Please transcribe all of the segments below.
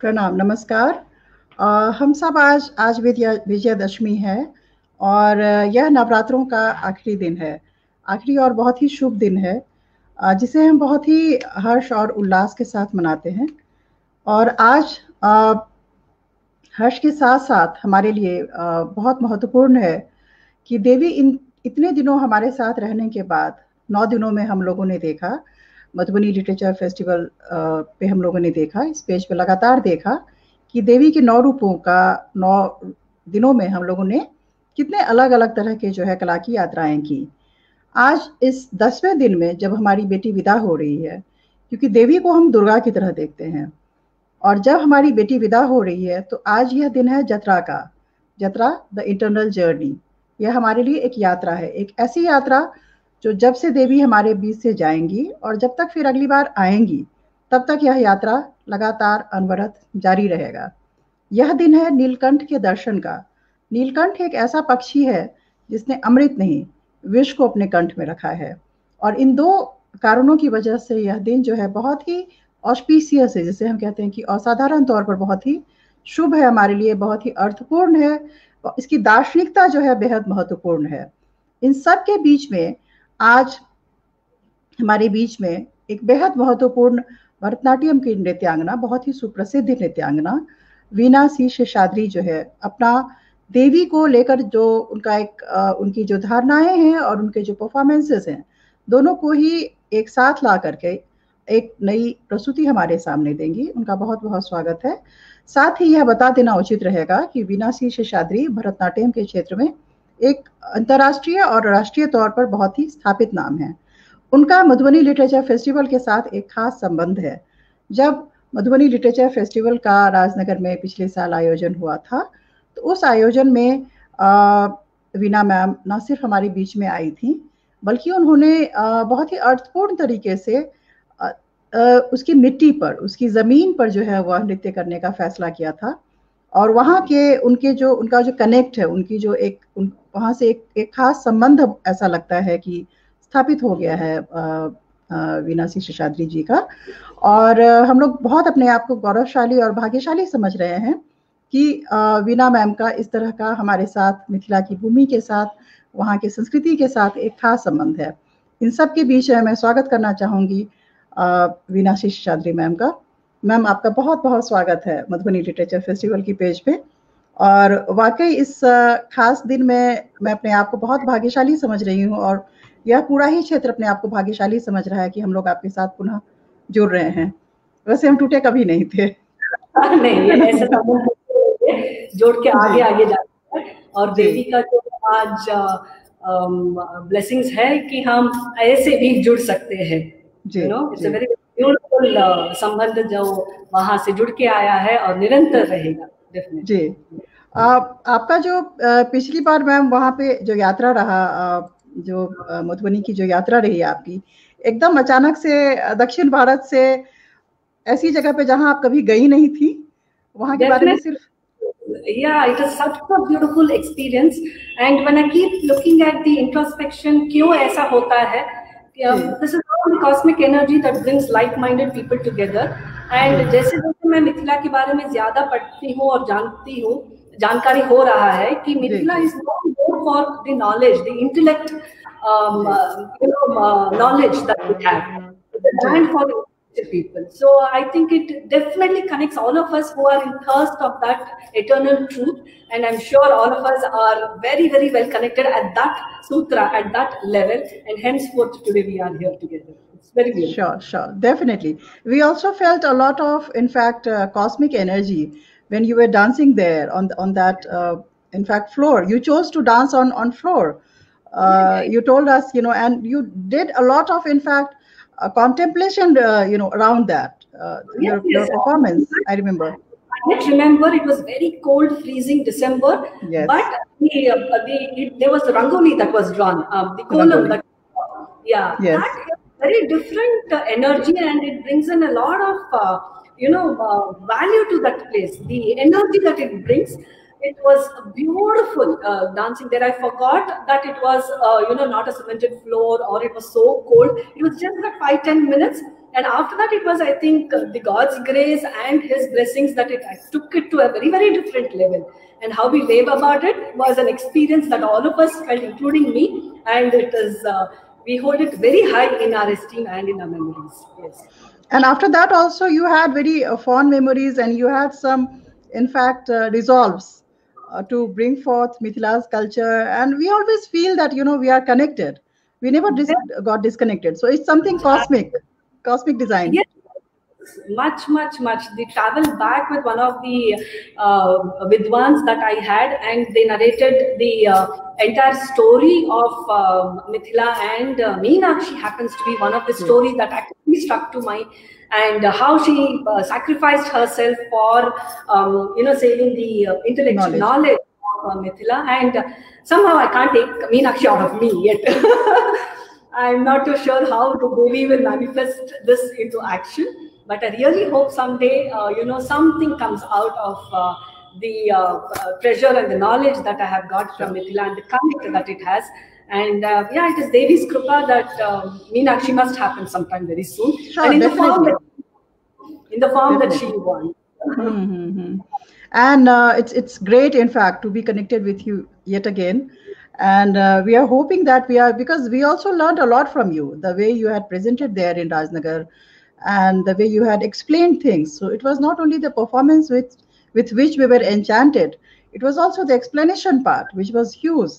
प्रणाम, नमस्कार। हम सब आज आज विजयादशमी है और यह नवरात्रों का आखिरी दिन है, आखिरी और बहुत ही शुभ दिन है, जिसे हम बहुत ही हर्ष और उल्लास के साथ मनाते हैं। और आज हर्ष के साथ-साथ हमारे लिए बहुत महत्वपूर्ण है कि देवी इतने दिनों हमारे साथ रहने के बाद 9 दिनों में हम लोगों ने देखा, मधुबनी लिटरेचर फेस्टिवल पे हम लोगों ने देखा, इस पेज पे लगातार देखा कि देवी के 9 रूपों का 9 दिनों में हम लोगों ने कितने अलग-अलग तरह के जो है कला की यात्राएँ की। आज इस 10वें दिन में जब हमारी बेटी विदा हो रही है, क्योंकि देवी को हम दुर्गा की तरह देखते हैं, और जब हमारी बेटी विदा हो रही है तो आज यह दिन है जतरा का। जतरा द इटर्नल जर्नी, यह हमारे लिए एक यात्रा है, एक ऐसी यात्रा जो जब से देवी हमारे बीच से जाएंगी और जब तक फिर अगली बार आएंगी तब तक यह यात्रा लगातार अनवरत जारी रहेगा। यह दिन है नीलकंठ के दर्शन का। नीलकंठ एक ऐसा पक्षी है जिसने अमृत नहीं, विष को अपने कंठ में रखा है, और इन दो कारणों की वजह से यह दिन जो है बहुत ही ऑस्पिशियस है, जिसे हम कहते हैं कि असाधारण तौर पर बहुत ही शुभ है हमारे लिए, बहुत ही अर्थपूर्ण है। इसकी दार्शनिकता जो है बेहद महत्वपूर्ण है। इन सब के बीच में आज हमारे बीच में एक बेहद महत्वपूर्ण भरतनाट्यम की नृत्यांगना, बहुत ही सुप्रसिद्ध नृत्यांगना वीना सी शेषाद्री जो है, अपना देवी को लेकर जो उनका एक उनकी जो धारणाएं हैं और उनके जो परफॉर्मेंसेस हैं, दोनों को ही एक साथ ला करके एक नई प्रस्तुति हमारे सामने देंगी। उनका बहुत बहुत स्वागत है। साथ ही यह बता देना उचित रहेगा कि वीना सी शेषाद्री भरतनाट्यम के क्षेत्र में एक अंतर्राष्ट्रीय और राष्ट्रीय तौर पर बहुत ही स्थापित नाम है। उनका मधुबनी लिटरेचर फेस्टिवल के साथ एक खास संबंध है। जब मधुबनी लिटरेचर फेस्टिवल का राजनगर में पिछले साल आयोजन हुआ था, तो उस आयोजन में वीना मैम न सिर्फ हमारे बीच में आई थी, बल्कि उन्होंने बहुत ही अर्थपूर्ण तरीके से उसकी मिट्टी पर, उसकी ज़मीन पर जो है वह नृत्य करने का फैसला किया था। और वहाँ के उनका जो कनेक्ट है, उनकी जो वहाँ से एक खास संबंध ऐसा लगता है कि स्थापित हो गया है वीना सी शेषाद्री जी का। और हम लोग बहुत अपने आप को गौरवशाली और भाग्यशाली समझ रहे हैं कि वीना मैम का इस तरह का हमारे साथ, मिथिला की भूमि के साथ, वहाँ की संस्कृति के साथ एक खास संबंध है। इन सब के बीच मैं स्वागत करना चाहूँगी वीना सी शेषाद्री मैम का। मैम, आपका बहुत बहुत स्वागत है मधुबनी लिटरेचर फेस्टिवल की पेज पे। और वाकई इस खास दिन में मैं अपने आप को बहुत भाग्यशाली समझ रही हूँ, और यह पूरा ही क्षेत्र अपने आप को भाग्यशाली समझ रहा है कि हम लोग आपके साथ पुनः जुड़ रहे हैं। वैसे हम टूटे कभी नहीं थे। नहीं, ऐसा जोड़ के आगे आगे जाता है। और देवी का जो आज ब्लेसिंग्स है कि हम ऐसे भी जुड़ सकते हैं। You know, it's a very beautiful संबंध जो वहां से जुड़ के आया है और निरंतर रहेगा। डेफिनेटली जी। आपका जो पिछली बार मैम वहाँ पे जो यात्रा रहा, जो मधुबनी की जो यात्रा रही आपकी, एकदम अचानक से दक्षिण भारत से ऐसी जगह पे जहाँ आप कभी गई नहीं थी, वहाँ के बारे में सिर्फ Yeah, it is such a beautiful experience. And when I keep looking at the introspection, क्यों ऐसा होता है? This is all the cosmic energy that brings like-minded people together. And जैसे जैसे मैं मिथिला के बारे में ज्यादा पढ़ती हूँ और जानती हूँ, जानकारी हो रहा है कि Mithila is known more for the knowledge, the intellect, knowledge that we have, and for the people. So I think it definitely connects all of us who are in thirst of that eternal truth, and I'm sure all of us are very, very well connected at that sutra, at that level, and henceforth today we are here together. It's very beautiful. Sure, definitely. We also felt a lot of, in fact, cosmic energy when you were dancing there on that, in fact, floor. You chose to dance on floor. You told us, and you did a lot of, in fact, contemplation, around that, your performance, I remember. I remember it was very cold, freezing December, but there was the rangoli that was drawn, the kolam. That is very different energy, and it brings in a lot of, value to that place. The energy that it brings. It was beautiful dancing there. I forgot that it was, not a cemented floor or it was so cold. It was just like 5-10 minutes, And after that, it was, I think, the God's grace and His blessings that it took it to a very, very different level. And how we rave about it was an experience that all of us felt, including me. And it is, we hold it very high in our esteem and in our memories. Yes. And after that also, you had very fond memories, and you had some, in fact, resolves to bring forth Mithila's culture. And we always feel that, we are connected. We never got disconnected. So it's something cosmic design. Yes. Much. They traveled back with one of the Vidwans that I had, and they narrated the entire story of Mithila, and Meenakshi happens to be one of the stories that actually struck to my, and how she sacrificed herself for saving the intellectual knowledge of Mithila, and somehow I can't take Meenakshi out of me yet. I'm not too sure how we will manifest this into action. But I really hope someday, something comes out of the treasure and the knowledge that I have got from Mithila and the connect that it has. And it is Devi's Krupa that Meenakshi must happen sometime very soon. Sure, and in definitely. the form that she wants. And it's great, in fact, to be connected with you yet again. And we are hoping that because we also learned a lot from you, the way you had presented there in Rajnagar, and the way you had explained things. So it was not only the performance with which we were enchanted, it was also the explanation part, which was huge.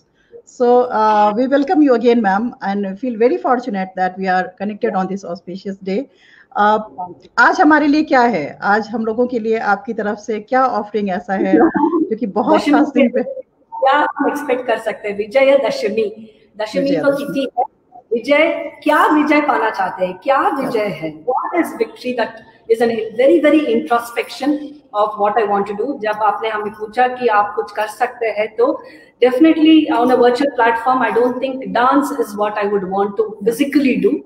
So we welcome you again, ma'am, and feel very fortunate that we are connected on this auspicious day. आज हमारे लिए क्या है? आज हम लोगों के लिए आपकी तरफ से क्या ऑफरिंग ऐसा है जो कि बहुत खास दिन पे क्या हम एक्सपेक्ट कर सकते हैं? विजयदशमी तो कितनी है? विजय, क्या विजय पाना चाहते हैं? क्या विजय है? What is victory? That is a very, very introspection of what I want to do. जब आपने हमें पूछा कि आप कुछ कर सकते हैं, तो definitely on a virtual platform, I don't think dance is what I would want to physically do.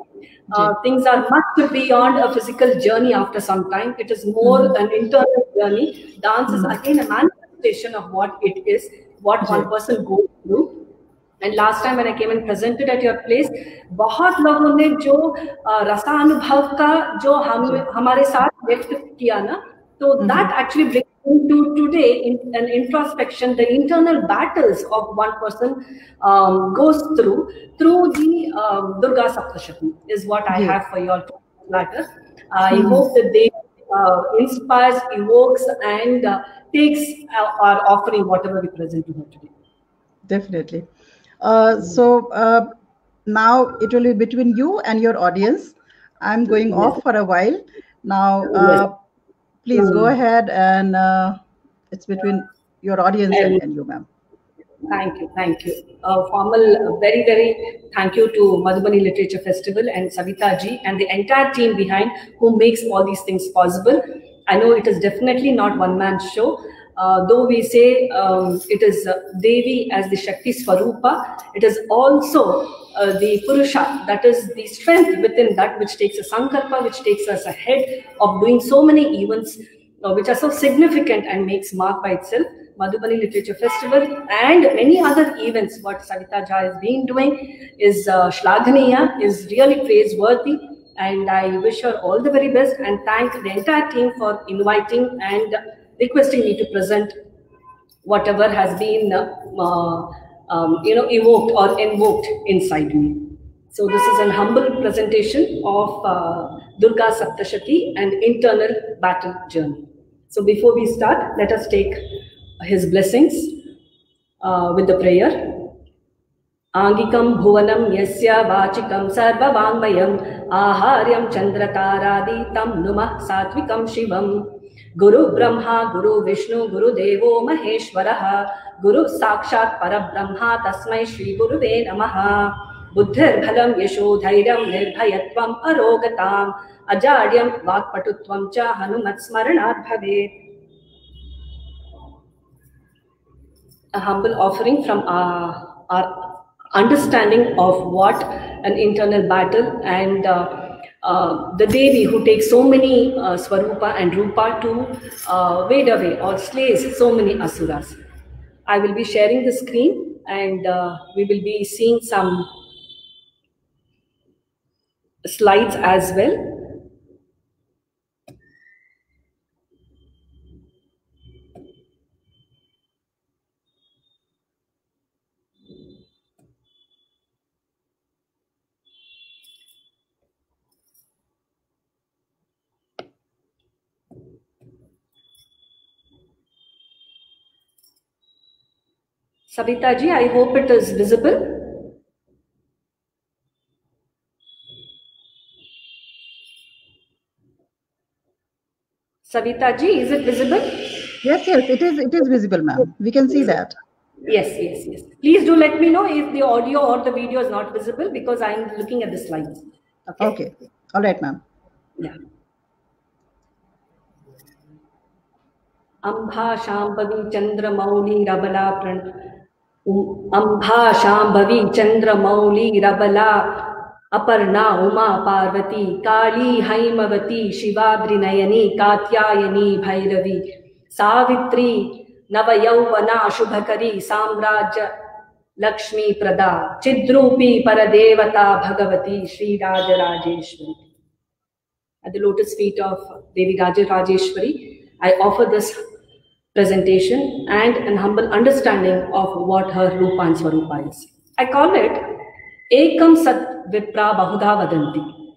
Things are much beyond a physical journey after some time. It is more an internal journey. Dance is again a manifestation of what it is, what one person goes through. And last time when I came and presented at your place, बहुत लोगों ने जो रसानुभव का जो हमारे साथ व्यक्त किया ना, तो that actually brings me to today in an introspection, the internal battles of one person goes through the Durga Saptashati is what I have for your latter. I hope that they inspires, evokes, and takes our offering, whatever we present to her today. Definitely. So now it will be between you and your audience. I'm going off for a while now. Please go ahead, and it's between your audience and you, ma'am. Thank you. Formal, very, very thank you to Madhubani Literature Festival and Savita ji and the entire team behind who makes all these things possible. I know it is definitely not one-man show. Though we say it is Devi as the Shakti Swarupa, it is also the Purusha, that is the strength within that which takes a Sankalpa, which takes us ahead of doing so many events which are so significant and makes mark by itself. Madhubani Literature Festival and many other events, what Savita Jha has been doing is Shlaghaniya, is really praiseworthy. And I wish her all the very best and thank the entire team for inviting and requesting me to present whatever has been evoked or invoked inside me. So this is an humble presentation of Durga Saptashati and internal battle journey. So before we start, let us take his blessings with the prayer. Angikam bhuvanam yasya vachikam sarva vangmayam aharyam chandratārādītam numah satvikam shivam. Guru Brahma, Guru Vishnu, Guru Devo Maheshwaraha, Guru Sakshat Parabrahma, Tasmai Shri Guruve Namaha. Buddhir Bhalam Yasho Dhairyam Nirbhayatvam Arogatam, Ajadyam Vakpatutvam Cha Hanumat Smaranat Bhavet. A humble offering from our understanding of what an internal battle and the Devi who takes so many Swarupa and Rupa to wade away or slays so many Asuras. I will be sharing the screen and we will be seeing some slides as well. Savita ji, I hope it is visible. Savita ji, is it visible? Yes, it is visible, ma'am. We can see that. Yes. Please do let me know if the audio or the video is not visible, because I am looking at the slides. Okay. All right, ma'am. Yeah. Ambha Shambhavi Chandra Mauli Rabala Ambha Shambhavi Chandra Mauli Rabala Aparna Uma Parvati Kali Haimavati Shivadri Nayani Katyayani Bhairavi Savitri Navayauvana Shubhakari Samrajya Lakshmi Prada Chidrupi Paradevata Bhagavati Sri Raja Rajeshwari. At the lotus feet of Devi Raja Rajeshwari, I offer this presentation and an humble understanding of what her Rupa and Swarupa is. I call it Ekam Sat Vipra Bahuda Vadanti.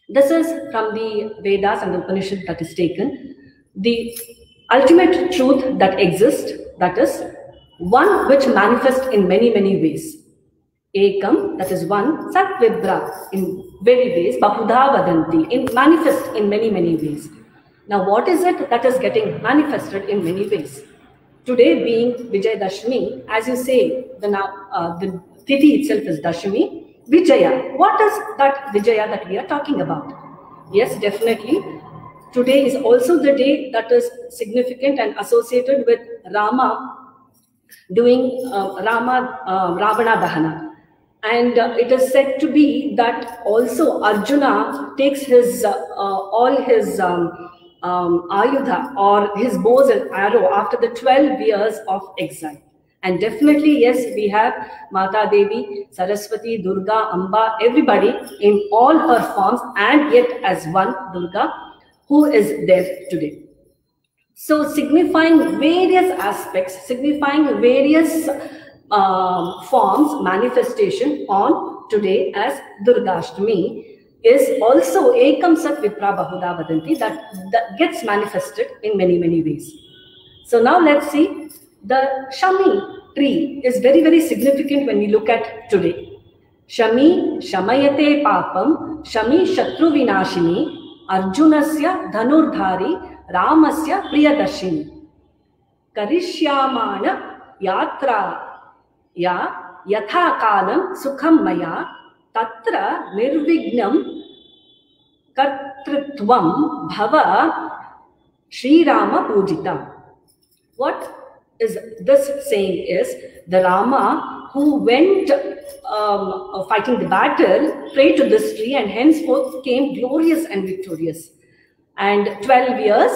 This is from the Vedas and the Upanishad that is taken. The ultimate truth that exists, that is one which manifests in many ways. Ekam, that is one, Sat Vibra, in very ways, Bahuda Vadanti, manifest in many ways. Now, what is it that is getting manifested in many ways? Today being Vijay Dashmi, as you say, the Tithi itself is Dashmi, Vijaya. What is that Vijaya that we are talking about? Yes, definitely. Today is also the day that is significant and associated with Rama doing Ravana Dahana. And it is said to be that also Arjuna takes his all his ayudha or his bows and arrow after the 12 years of exile. And definitely, yes, we have Mata Devi, Saraswati, Durga, Amba, everybody in all her forms, and yet as one Durga who is there today. So signifying various aspects, signifying various forms, manifestation on today as Durgashtami is also Ekam Sat Vipra Bahuda Vadanti, that gets manifested in many ways. So now let's see, the Shami tree is very significant when we look at today. Shami Shamayate Papam, Shami Shatru Vinashini, Arjunasya Dhanurdhari, Ramasya Priyadashini. Karishyamana Yatra Ya Yatha Kalam Sukham Maya Tatra Nirvignam Kartrutvam Bhava Sri Rama Pujita. What is this saying is, the Rama who went fighting the battle prayed to this tree and henceforth came glorious and victorious. And 12 years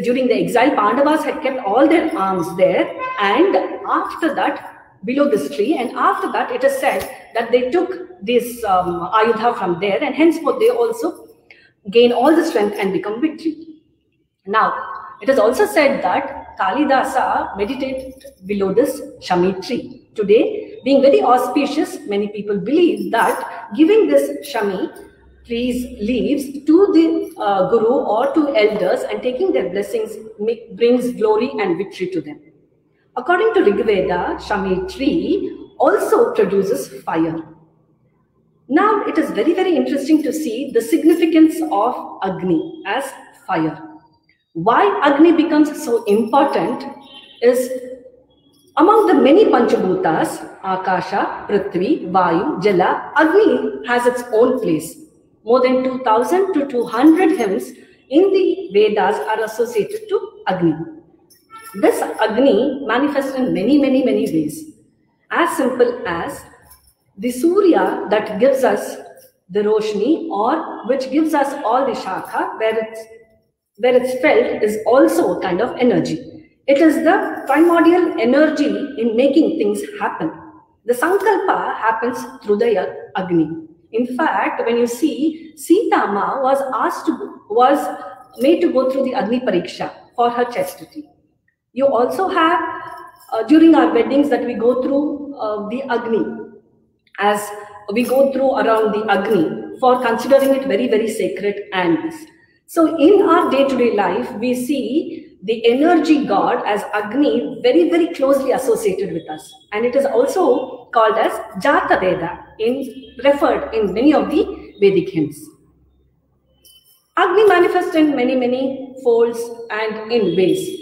during the exile, Pandavas had kept all their arms there, and after that, below this tree, and after that it is said that they took this ayudha from there, and henceforth they also gain all the strength and become victory. Now, it is also said that Kalidasa meditated below this Shami tree. Today, being very auspicious, many people believe that giving this Shami tree's leaves to the Guru or to elders and taking their blessings brings glory and victory to them. According to Rigveda, Shami tree also produces fire. Now, it is very interesting to see the significance of Agni as fire. Why Agni becomes so important is, among the many Panchabhutas, Akasha, Prithvi, Vayu, Jala, Agni has its own place. More than 2,000 to 200 hymns in the Vedas are associated to Agni. This Agni manifests in many ways. As simple as the Surya that gives us the Roshni, or which gives us all the Shakha, where it's felt, is also a kind of energy. It is the primordial energy in making things happen. The Sankalpa happens through the Agni. In fact, when you see, Sita Ma was made to go through the Agni Pariksha for her chastity. You also have, during our weddings, that we go through the Agni, as we go through around the Agni, for considering it very sacred and this. So in our day-to-day life, we see the energy god as Agni very, very closely associated with us. And it is also called as Jata Veda, referred in many of the Vedic hymns. Agni manifests in many, many folds and in ways.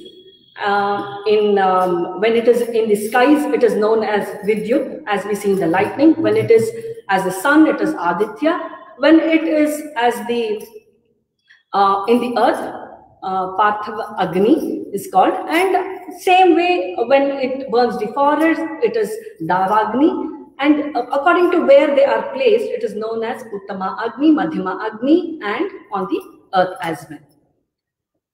When it is in the skies, it is known as Vidyut, as we see in the lightning. When it is as the sun, it is Aditya. When it is as the in the earth, Parthav Agni is called. And same way, when it burns the forest, it is Davagni. And according to where they are placed, it is known as Uttama Agni, Madhyama Agni, and on the earth as well.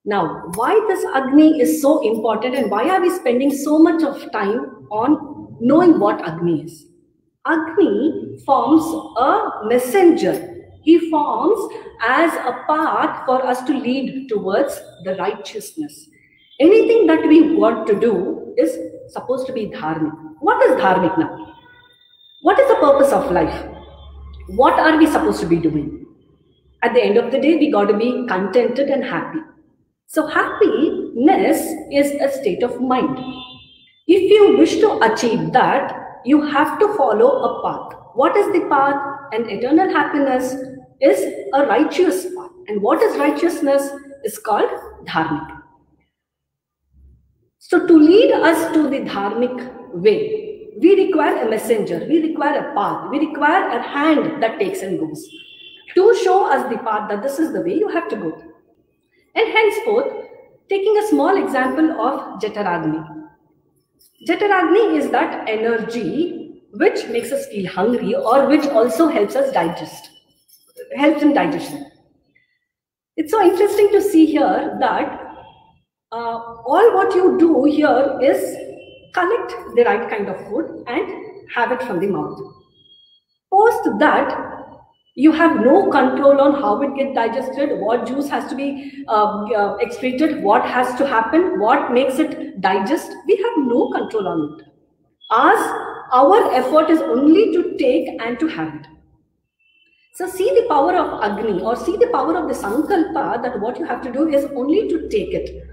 Now, why this Agni is so important, and why are we spending so much of time on knowing what Agni is? Agni forms a messenger. He forms as a path for us to lead towards the righteousness. Anything that we want to do is supposed to be dharmic. What is dharmic now? What is the purpose of life? What are we supposed to be doing? At the end of the day, we got to be contented and happy. So happiness is a state of mind. If you wish to achieve that, you have to follow a path. What is the path? And eternal happiness is a righteous path. And what is righteousness is called dharmic. So to lead us to the dharmic way, we require a messenger, we require a path, we require a hand that takes and goes to show us the path that this is the way you have to go. And henceforth, taking a small example of Jataragni. Jataragni is that energy which makes us feel hungry or which also helps us digest, helps in digestion. It's so interesting to see here that all what you do here is collect the right kind of food and have it from the mouth. Post that, you have no control on how it gets digested, what juice has to be excreted, what has to happen, what makes it digest. We have no control on it. Our effort is only to take and to have it. So see the power of Agni, or see the power of the Sankalpa, that what you have to do is only to take it.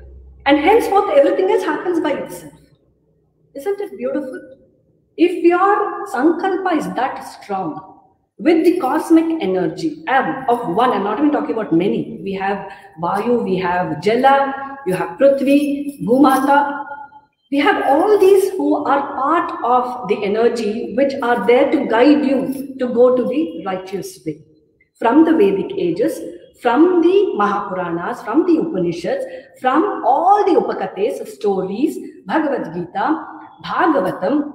And henceforth everything else happens by itself. Isn't it beautiful? If your Sankalpa is that strong, with the cosmic energy of one, I'm not even talking about many. We have Vayu, we have Jala, you have Prithvi, Bhumata. We have all these who are part of the energy which are there to guide you to go to the righteous way. From the Vedic ages, from the Mahapuranas, from the Upanishads, from all the Upakates, stories, Bhagavad Gita, Bhagavatam,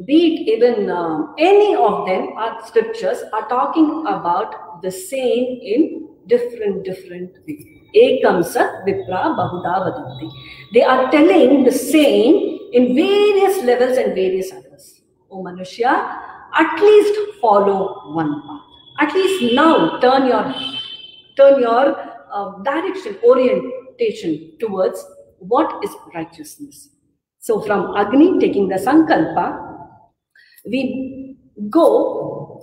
be it even any of them, our scriptures are talking about the same in different ways. Ekam sat vipra bahuda vadanti. They are telling the same in various levels and various others. O Manushya, at least follow one path. At least now turn your direction, orientation towards what is righteousness. So from Agni, taking the Sankalpa, we go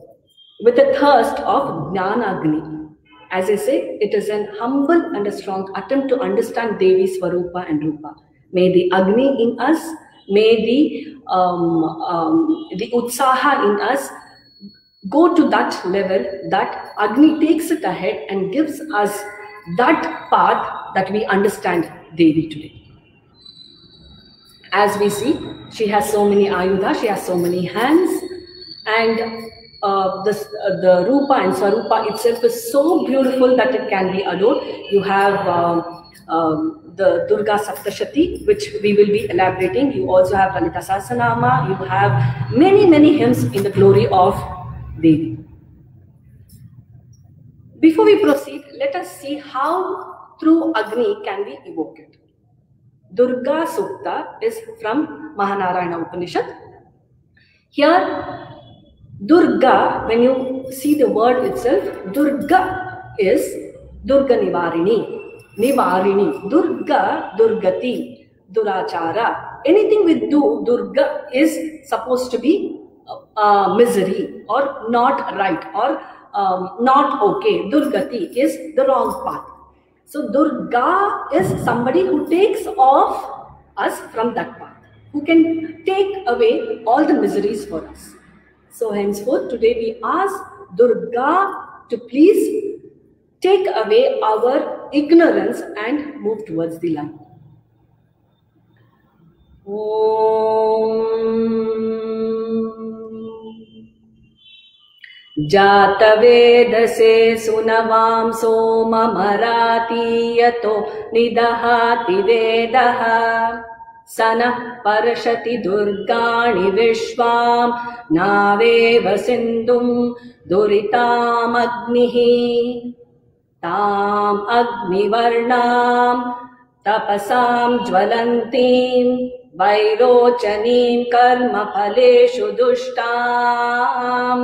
with the thirst of Jnana Agni. As I say, it is an humble and a strong attempt to understand Devi Swarupa and Rupa. May the Agni in us, may the Utsaha in us go to that level that Agni takes it ahead and gives us that path that we understand Devi today. As we see, she has so many ayudha, she has so many hands, and the Rupa and Swarupa itself is so beautiful that it can be adored. You have the Durga Saptashati, which we will be elaborating. You also have Lalita Sahasranama. You have many hymns in the glory of Devi. Before we proceed, let us see how through Agni can we evoke it. Durga Sukta is from Mahanarayana Upanishad. Here, Durga, when you see the word itself, Durga is Durga Nivarini. Nivarini. Durga, Durgati, Durachara. Anything with Durga is supposed to be misery or not right or not okay. Durgati is the wrong path. So Durga is somebody who takes off us from that path, who can take away all the miseries for us. So henceforth, today we ask Durga to please take away our ignorance and move towards the light. Jatavedase sunavam somamaraati yato nidahati vedaha sanah parashati durgani vishvam naveva sindhum duritam agnihi tam agnivarnam tapasam jvalantim vairochanim karma phaleshu dushtam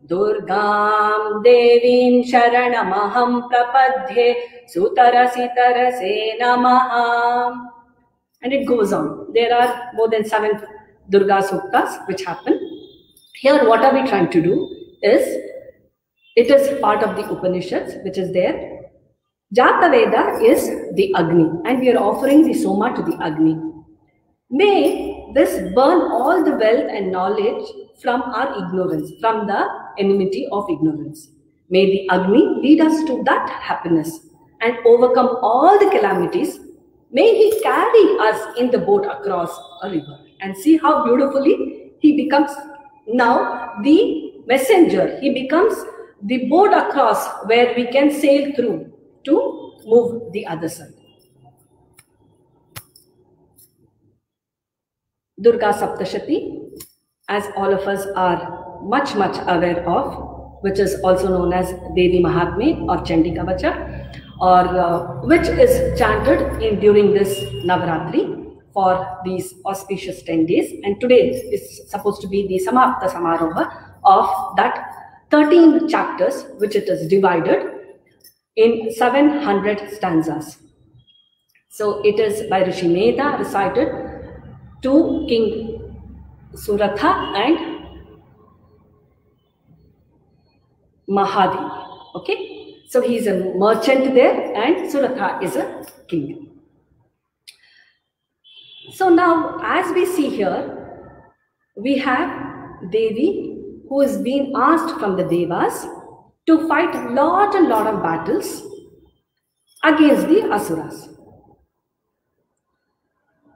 Durgam Devim Sharanamaham Prapadhe Sutarasi Tarase Namaha. And it goes on. There are more than 7 Durga Suktas which happen. Here what are we trying to do is, it is part of the Upanishads which is there. Jataveda is the Agni, and we are offering the Soma to the Agni. May this burn all the wealth and knowledge from our ignorance, from the enmity of ignorance. May the Agni lead us to that happiness and overcome all the calamities. May he carry us in the boat across a river. And see how beautifully he becomes now the messenger. He becomes the boat across where we can sail through to move the other side. Durga Saptashati, as all of us are much aware of, which is also known as Devi Mahatmya or Chandi Kavacha, or which is chanted during this Navaratri for these auspicious 10 days. And today is supposed to be the Samapta Samaroha of that 13 chapters, which it is divided in 700 stanzas. So it is by Rishi Meda, recited to King Suratha and Mahadev. Okay, so he is a merchant there and Suratha is a king. So now, as we see here, we have Devi who is being asked from the Devas to fight lot of battles against the Asuras.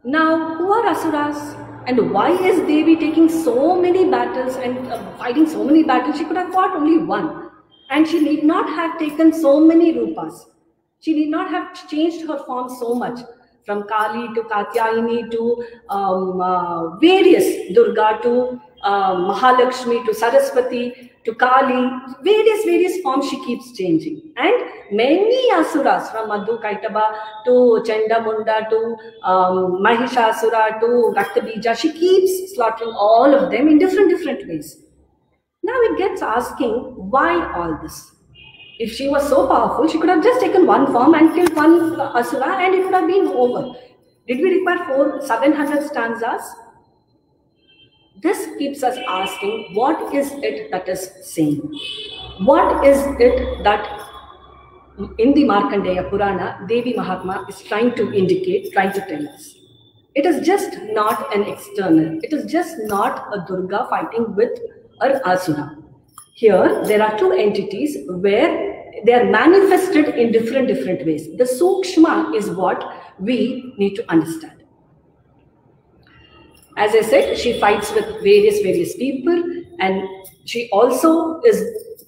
Now, who are Asuras? And why is Devi taking so many battles and fighting so many battles? She could have fought only one. And she need not have taken so many rupas. She need not have changed her form so much. From Kali to Katyayini to various, Durga to Mahalakshmi to Saraswati to Kali, various forms she keeps changing. And many Asuras, from Madhu Kaitaba to Chandamunda to Mahishasura to Raktabija, she keeps slaughtering all of them in different ways. Now it gets asking, why all this? If she was so powerful, she could have just taken one form and killed one Asura and it would have been over. Did we require 700 stanzas? This keeps us asking, what is it that is saying? What is it that in the Markandeya Purana, Devi Mahatmya is trying to indicate, trying to tell us? It is just not an external. It is just not a Durga fighting with an Asura. Here, there are two entities where they are manifested in different ways. The Sukshma is what we need to understand. As I said, she fights with various people, and she also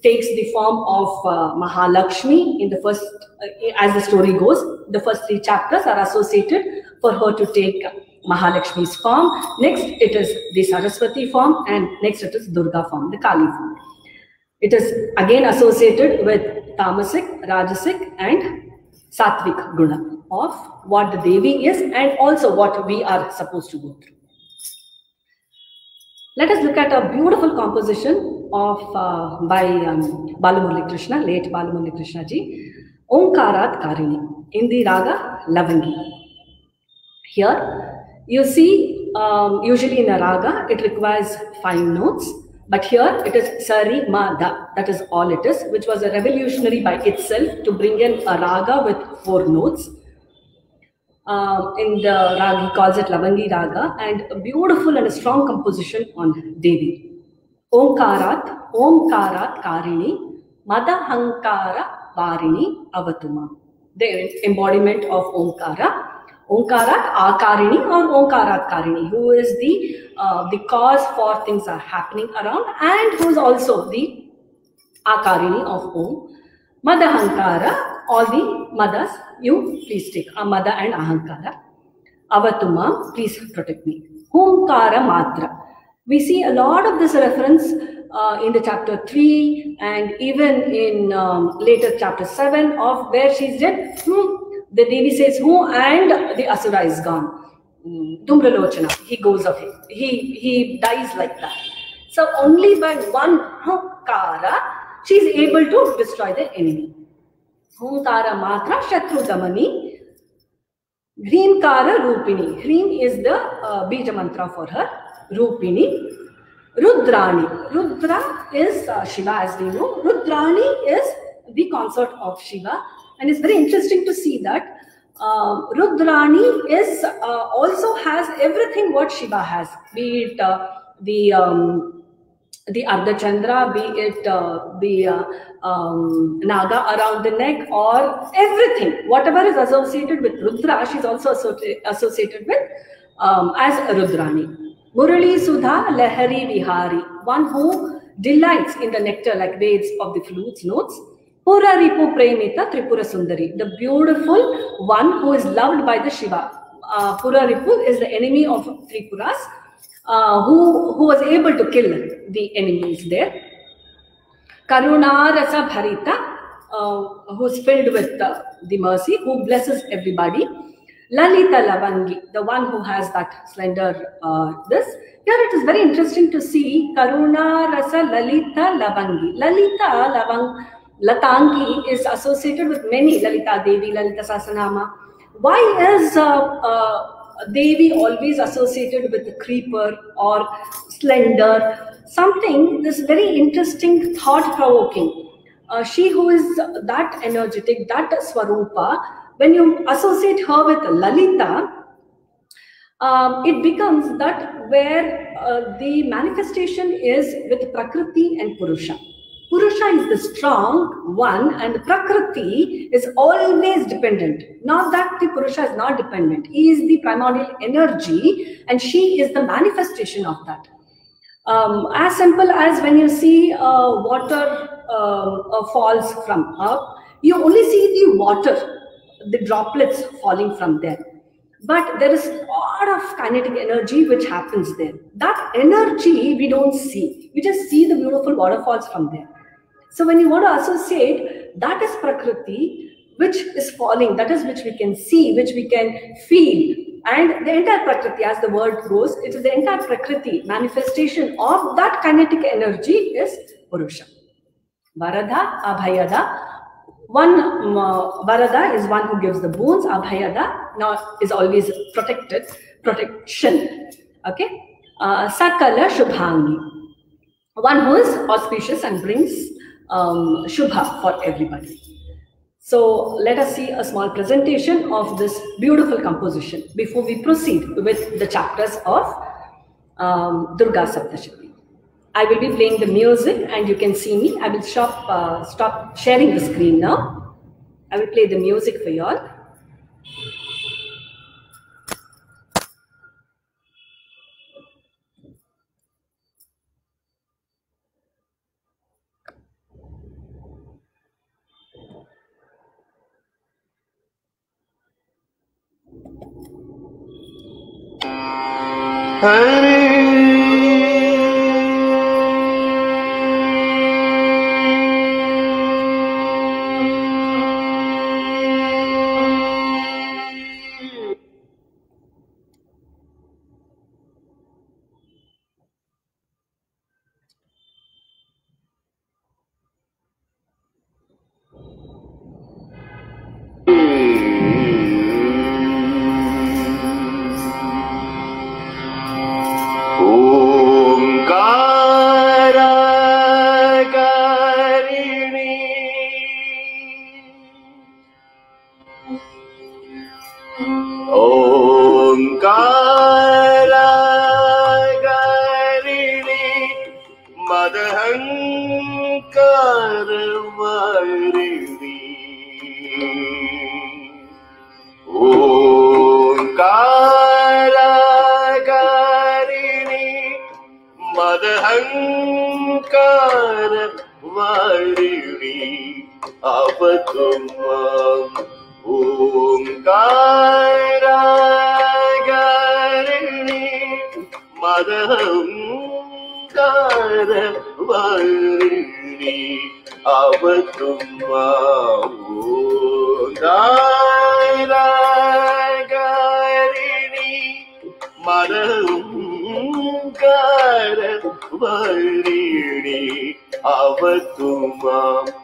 takes the form of Mahalakshmi in the first, as the story goes, the first 3 chapters are associated for her to take Mahalakshmi's form. Next, it is the Saraswati form, and next it is Durga form, the Kali form. It is again associated with Tamasic, Rajasic and Sattvic Guna of what the Devi is and also what we are supposed to go through. Let us look at a beautiful composition of by Balamurali Krishna, late Balamurali Krishna ji, Omkarat Karini, in the Raga Lavangi. Here you see, usually in a Raga, it requires 5 notes. But here it is Sari Ma Da. That is all it is, which was a revolutionary by itself to bring in a raga with 4 notes. In the raga, he calls it Lavangi Raga, and a beautiful and a strong composition on Devi. Omkarat Karini, Madahankara Varini Avatuma. The embodiment of Omkara. Omkarat Akarini or Omkarat Karini, who is the cause for things are happening around, and who is also the Akarini of Om. Madahankara, all the Madas, you please take Mada and Ahankara. Avatuma, please protect me. Omkara Matra. We see a lot of this reference in the chapter 3 and even in later chapter 7 of where she's dead. The Devi says who, and the Asura is gone. Dhumralochana, he goes away. He dies like that. So only by one Humkara, she is able to destroy the enemy. Humkara Matra Shatru Damani, Hrimkara Rupini. Hrim is the Bija mantra for her. Rupini. Rudrani. Rudra is Shiva, as we know. Rudrani is the consort of Shiva. And it's very interesting to see that Rudrani is also has everything what Shiva has, be it the Ardhachandra, be it the Naga around the neck, or everything, whatever is associated with Rudra, she's also associated with as Rudrani. Murali Sudha Lahari Vihari, one who delights in the nectar like waves of the flute's notes. Pura Ripu Premita Tripura Sundari, the beautiful one who is loved by the Shiva. Pura Ripu is the enemy of Tripuras, who was able to kill the enemies there. Karuna Rasa Bharita, who is filled with the mercy, who blesses everybody. Lalita Lavangi, the one who has that slender this. Here it is very interesting to see Karuna Rasa Lalita Lavangi. Lalita Latangi is associated with many, Lalita Devi, Lalita Sasanama. Why is Devi always associated with the creeper or slender? Something, this very interesting, thought-provoking. She who is that energetic, that Swarupa, when you associate her with Lalita, it becomes that where the manifestation is with Prakriti and Purusha. Purusha is the strong one and Prakriti is always dependent. Not that the Purusha is not dependent. He is the primordial energy and she is the manifestation of that. As simple as when you see water falls from up, you only see the water, the droplets falling from there. But there is a lot of kinetic energy which happens there. That energy we don't see. We just see the beautiful waterfalls from there. So when you want to associate, that is Prakriti, which is falling, that is which we can see, which we can feel. And the entire Prakriti, as the word goes, it is the entire Prakriti manifestation of that kinetic energy is Purusha. Varada, Abhayada. One Varada is one who gives the boons. Abhayada now is always protection. Okay. Sakala Shubhangi, one who is auspicious and brings Shubha for everybody. So let us see a small presentation of this beautiful composition before we proceed with the chapters of Durga Saptashati. I will be playing the music and you can see me. I will stop sharing the screen now. I will play the music for you all. ओंकारागारिणी मदहंकारवारिणी ओंकारागारिणी मदहंकारवारिणी अवतु माम् ओंकारागारिणी मदहंकारवारिणी अवतु माम् ओंकारागारिणी मदहंकारवारिणी अवतु माम्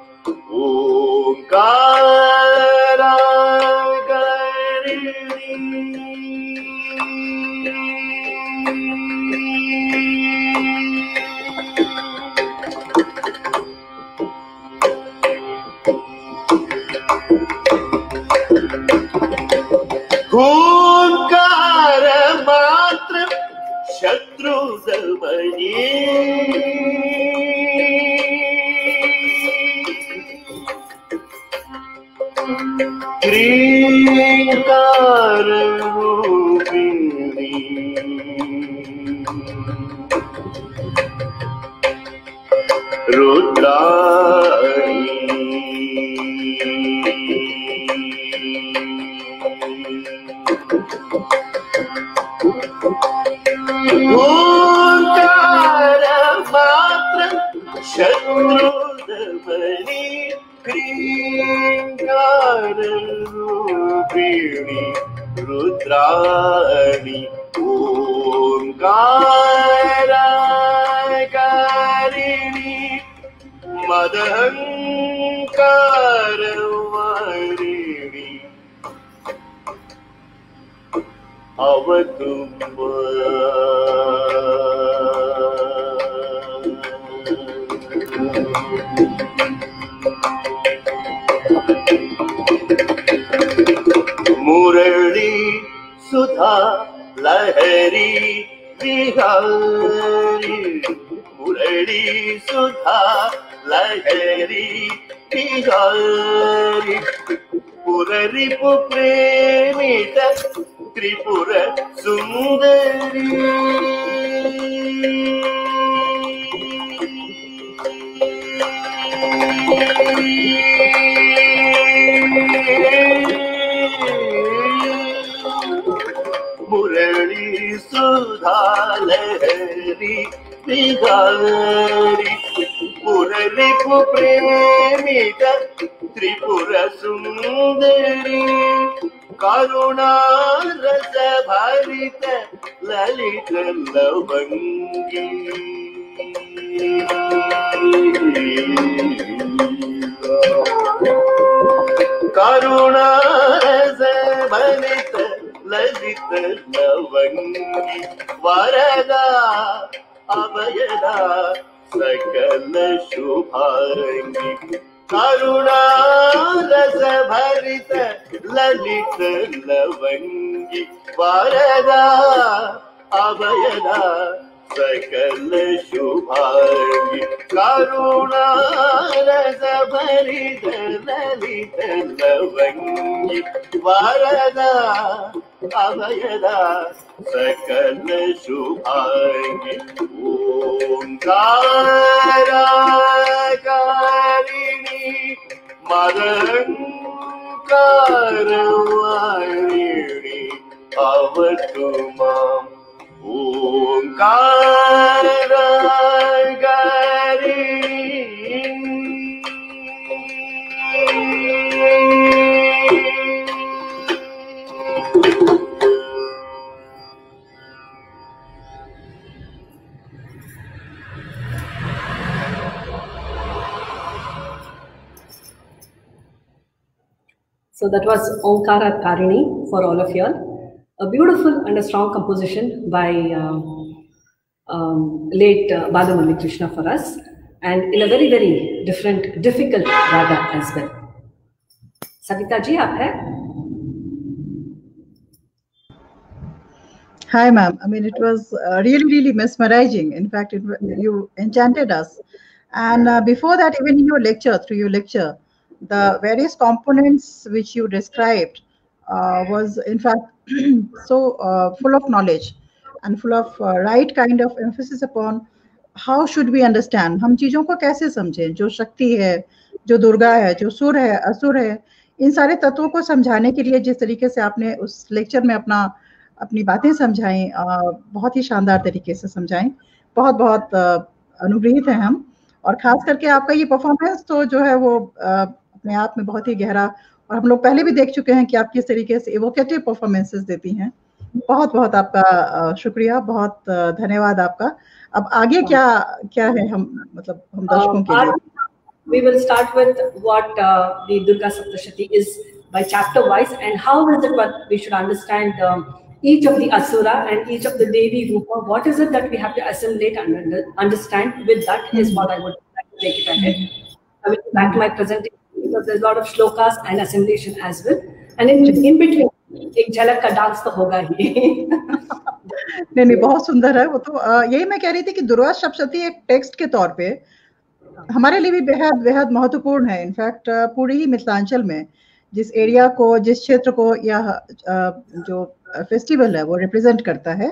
हूंकार मात्र शत्रु दमनी क्रींकार रूपिणी रुद्राणी ओंकार मात्र शत्रु दमनी क्रींकार रूपिणी रुद्राणी ओंकारागारिणी मदहंकारवारिणी अवतु मुरली सुधा लहरी विहारी मुरली सुधा लहरी विहारी पुररिपु प्रेमित त्रिपुर सुंदरी मुरली सुधा लहरी विहारी मुरली प्रेमित त्रिपुर सुंदरी करुणा रस भरित ललित लवंगी करुणा रस भरित ललित लवंगी वरदा अभयदा सकल शुभांगी करुणा रस भरित ललित लवंगी वरदा अभयदा सकल शुभांगी करुणा रस भरित ललित लवंगी वरदा अभयदा सकल शुभांगी ओंकारागारिणी मदहंकारवारिणी अवतु माम् So that was Onkaraagarini for all of you all. A beautiful and a strong composition by late Balamurali Krishna for us, and in a very, very different, difficult raga as well. Savita ji, aap hai? Hi, ma'am. I mean, it was really, really mesmerizing. In fact, you enchanted us. And before that, even in your lecture, through your lecture, the various components which you described was, in fact, so full of knowledge and full of right kind of emphasis upon how should we understand. हम चीजों को कैसे समझें? जो शक्ति है, जो दुर्गा है, जो सुर है, असुर है, इन सारे तत्वों को समझाने के लिए जिस तरीके से आपने उस लेक्चर में अपनी बातें समझाई, बहुत ही शानदार तरीके से समझाई। बहुत बहुत अनुग्रहित हैं हम, और खास करके आपका ये परफॉर्मेंस तो जो है वो अपने आप में बहुत ही गहरा, और हम लोग पहले भी देख चुके हैं कि आप किस तरीके से इवोकेटिव परफॉर्मेंसेस देती हैं। बहुत बहुत आपका शुक्रिया, बहुत धन्यवाद आपका। अब आगे क्या क्या है, हम मतलब हम दर्शकों के लिए? We will start with what the Durga Saptashati is by chapter wise, and how is it what we should understand each of the Asura and each of the Devi Rupa. What is it that we have to assimilate and understand? With that is what I would like to take it ahead. I will go back to my presentation because there's a lot of shlokas and assimilation as well. And in between, एक झलक का dance तो होगा ही। नहीं, बहुत सुंदर है वो तो। यही मैं कह रही थी कि दुर्गा सप्तशती एक टेक्स्ट के तौर पे हमारे लिए भी बेहद बेहद महत्वपूर्ण है। इनफैक्ट पूरी ही मिथिलांचल में जिस एरिया को, जिस क्षेत्र को यह जो फेस्टिवल है वो रिप्रेजेंट करता है,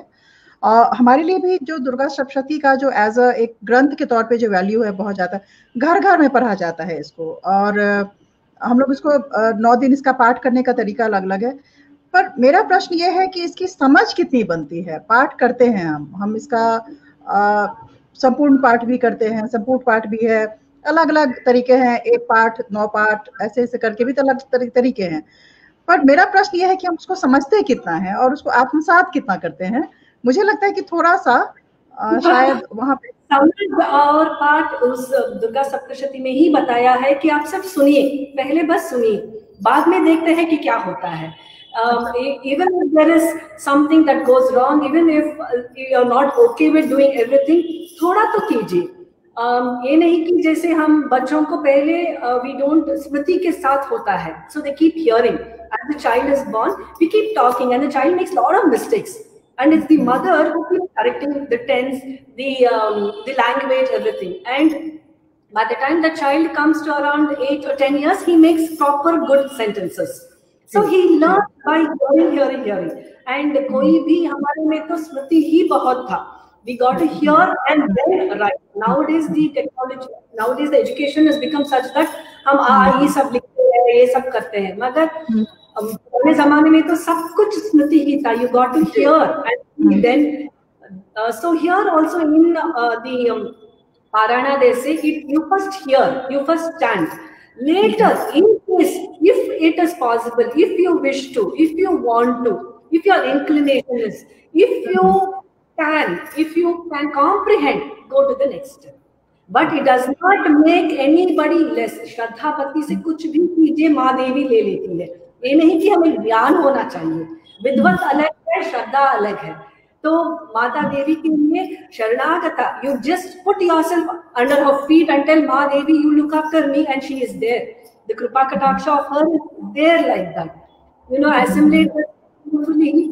हमारे लिए भी जो दुर्गा सप्तशती का जो एज अ एक ग्रंथ के तौर पे जो वैल्यू है बहुत ज़्यादा, घर घर में पढ़ा जाता है इसको, और हम लोग इसको 9 दिन इसका पाठ करने का तरीका अलग अलग है। पर मेरा प्रश्न ये है कि इसकी समझ कितनी बनती है? पाठ करते हैं हम इसका संपूर्ण पाठ भी करते हैं, संपूर्ण पाठ भी है, अलग अलग तरीके हैं, 1 पाठ 9 पाठ ऐसे ऐसे करके भी अलग तरीके हैं। पर मेरा प्रश्न ये है कि हम उसको समझते कितना है और उसको आत्मसात कितना करते हैं। मुझे लगता है कि थोड़ा सा शायद वहाँ पे समझ और पाठ उस दुर्गा सप्तशती में ही बताया है कि आप सब सुनिए, पहले बस सुनिए, बाद में देखते हैं कि क्या होता है। Even if there is something that goes wrong, even if you are not okay with doing everything, थोड़ा तो कीजिए। ये नहीं कि जैसे हम बच्चों को पहले we don't, स्मृति के साथ होता है, so they keep hearing. As the child is born, we keep talking, and the child makes a lot of mistakes, and it's the mother who keeps correcting the tense, the language, everything. And by the time the child comes to around 8 or 10 years, he makes proper good sentences. So he learns by hearing. And कोई भी हमारे में तो स्मृति ही बहुत था. We got to hear and then write. Nowadays the technology, nowadays the education has become such that हम ये सब लिखते हैं, ये सब करते हैं, मगर पुराने जमाने में तो सब कुछ स्मृति ही था. You got to hear and then so here also in the Parana they say you first hear, you first stand. Later, in case, if it is possible, if you wish to, if you want to, if your inclination is, if you can comprehend, go to the next step. But it does not make anybody less. श्रद्धा भक्ति से कुछ भी कीजिए, माँ देवी ले लेती है। ये नहीं कि हमें ज्ञान होना चाहिए। विद्वत अलग है, श्रद्धा अलग है। तो माता देवी के लिए शरणागता, you just put yourself under her feet and tell माँ देवी, you look after me, and she is there. The Kripa Kataksha of her is there like that. You know, assimilate beautifully,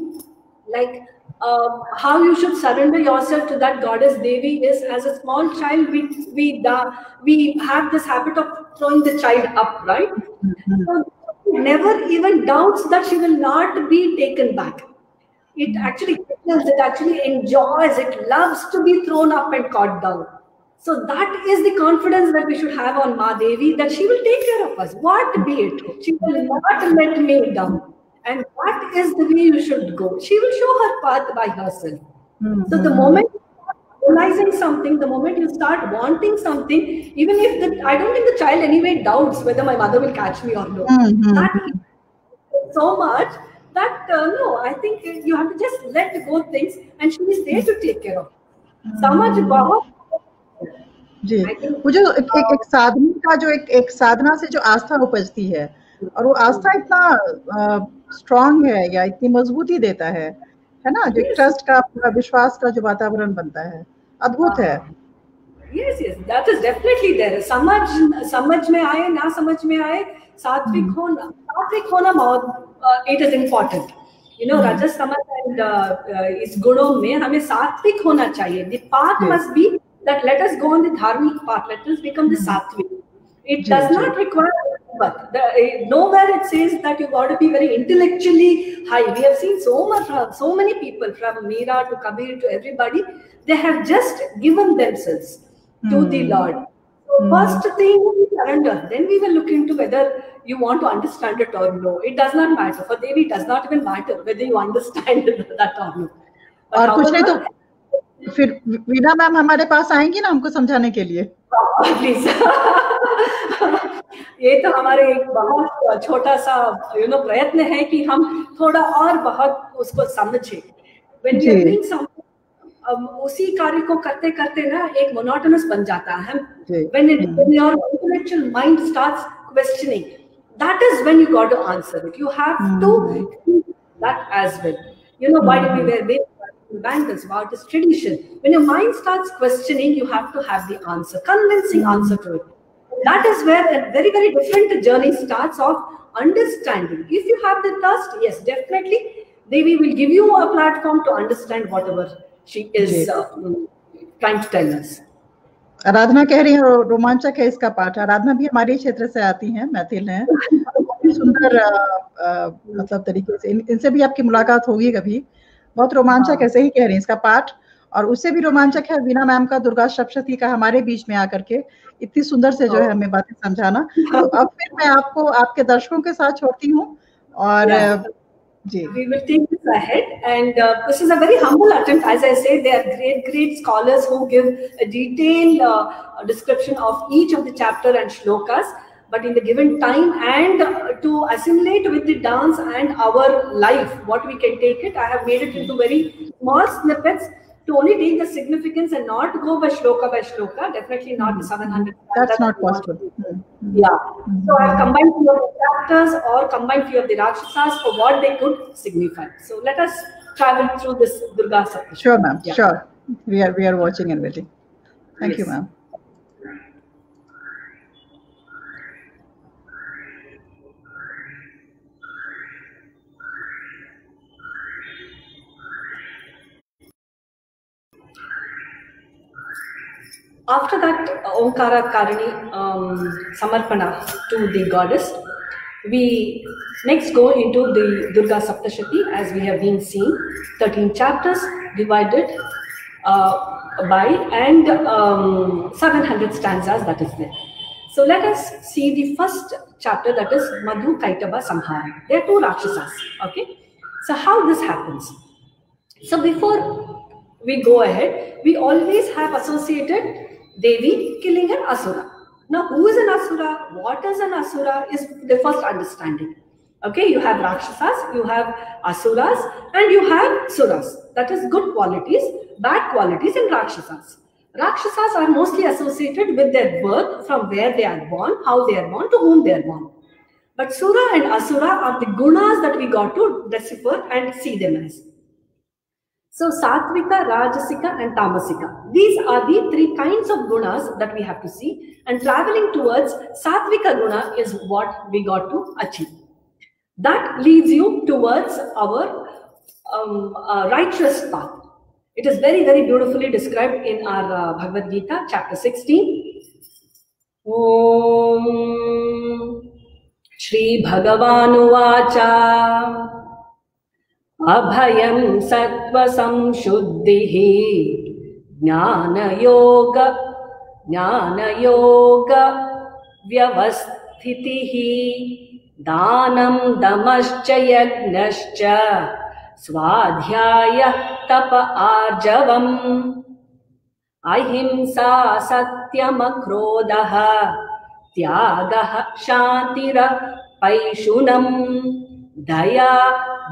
like how you should surrender yourself to that goddess Devi is, as a small child, we have this habit of throwing the child up, right? So never even doubts that she will not be taken back. It actually enjoys, it loves to be thrown up and caught down. So that is the confidence that we should have on Ma Devi, that she will take care of us, what be it. She will not let me down. And what is the way you should go? She will show her path by herself. So the moment you start realizing something, the moment you start wanting something, even if I don't think the child anyway doubts whether my mother will catch me or no. That is so much that no, I think you have to just let go things, and she is there to take care of. समझ बहुत जी, वो जो एक साधना का जो एक साधना से जो आस्था उपजती है, और वो आस्था इतना स्ट्रांग है या इतनी मजबूती देता है ना, जो ट्रस्ट का, विश्वास का जो वातावरण बनता है, अद्भुत है। Yes, that is definitely there. समझ में आए ना समझ में आए, सात्विक होना बहुत it is important. Rajas, Tamas and इस गुणों में हमें सात्विक होना चाहिए. The path must be that let us go on the dharmic path. Let us become the sattvic. It does not require, but nowhere it says that you got to be very intellectually high. We have seen so many people from Meera to Kabir to everybody. They have just given themselves to the Lord. So first thing is surrender. Then we will look into whether you want to understand it or no. It does not matter. For Devi, it does not even matter whether you understand that or no. और कुछ नहीं तो फिर वीणा ma'am हमारे पास आएंगी ना हमको समझाने के लिए. प्लीज. ये तो हमारे एक बहुत छोटा सा प्रयत्न है कि हम थोड़ा और बहुत उसको समझे. When we are doing something, उसी कार्य को करते करते ना एक मोनोटोनस बन जाता है. When your intellectual mind starts questioning, that is when you got to answer it. You have to think that as well. Why do we wear bangles? What is tradition? When your mind starts questioning, you have to have the answer, convincing answer to it. That is where a very, very different journey starts of understanding. If you have the thirst, yes, definitely, Devi will give you a platform to understand whatever she is trying to tell us. आराधना कह रही है रोमांचक है इसका पाठ. आराधना भी हमारे क्षेत्र से आती हैं, मैथिल हैं. बहुत सुंदर मतलब तरीके से इनसे भी आपकी मुलाकात होगी कभी. बहुत रोमांचक ऐसे ही कह रही हैं इसका पाठ. और उससे भी रोमांचक है वीणा मैम का दुर्गा सप्तशती का हमारे बीच में आकर के इतनी सुंदर से जो है हमें बातें समझाना. तो अब फिर मैं आपको आपके दर्शकों के साथ छोड़ती हूँ. और we will take this ahead, and this is a very humble attempt. As I say, they are great scholars who give a detailed description of each of the chapter and shlokas. But in the given time and to assimilate with the dance and our life, what we can take it, I have made it into very small snippets to only take the significance and not go by shloka. Definitely not the 700. That's not possible. Yeah. So I have combined few of the chapters or combined few of the Rakshasas for what they could signify. So let us travel through this Durga Saptashti. Sure, ma'am. Yeah. Sure. We are watching and waiting. Thank you, ma'am. After that Omkara Karini Samarpana to the goddess, we next go into the Durga Saptashati as we have been seeing. 13 chapters divided by and 700 stanzas that is there. So let us see the first chapter, that is Madhu Kaitaba Samhara. There are two Rakshasas. Okay. So how this happens? So before we go ahead, we always have associated Devi killing an Asura. Now, who is an Asura? What is an Asura is the first understanding. Okay, you have Rakshasas, you have Asuras, and you have Suras. That is good qualities, bad qualities in Rakshasas. Rakshasas are mostly associated with their birth, from where they are born, how they are born, to whom they are born. But Sura and Asura are the gunas that we got to decipher and see them as. So Sattvika, Rajasika and Tamasika. These are the three kinds of gunas that we have to see, and traveling towards Sattvika guna is what we got to achieve. That leads you towards our righteous path. It is very, very beautifully described in our Bhagavad Gita, chapter 16. Om Shri Bhagavanu Vacha Abhayam Sattva Samshuddhihi Jnana Yoga Vyavasthitihi Danam Damascha Yagnascha Swadhyaya Tapa Arjavam Ahimsa Satyam Akrodaha Tyagaha Shantira Paishunam Daya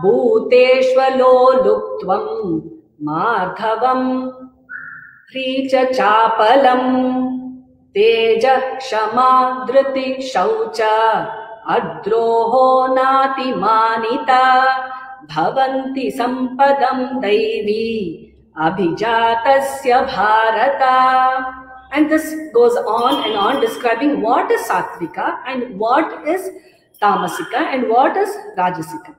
Bhuteshvalo Luktvam Madhavam Hricha Chapalam Teja Kshama Dhriti Shaucha Adroho Nati Manita Bhavanti Sampadam Daivi Abhijatasya Bharata. And this goes on and on describing what is Sattvika and what is Tamasika and what is Rajasika.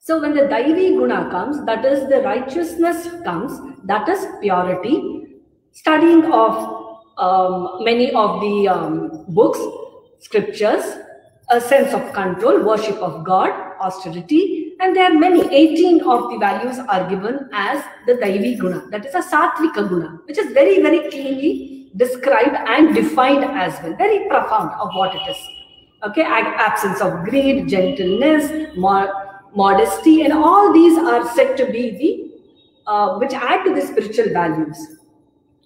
So when the Daivi Guna comes, that is the righteousness comes, that is purity, studying of many of the books, scriptures, a sense of control, worship of God, austerity, and there are many, 18 of the values are given as the Daivi Guna, that is a Satvika Guna, which is very, very cleanly described and defined as well, very profound of what it is. Okay, absence of greed, gentleness, modesty, and all these are said to be the, which add to the spiritual values.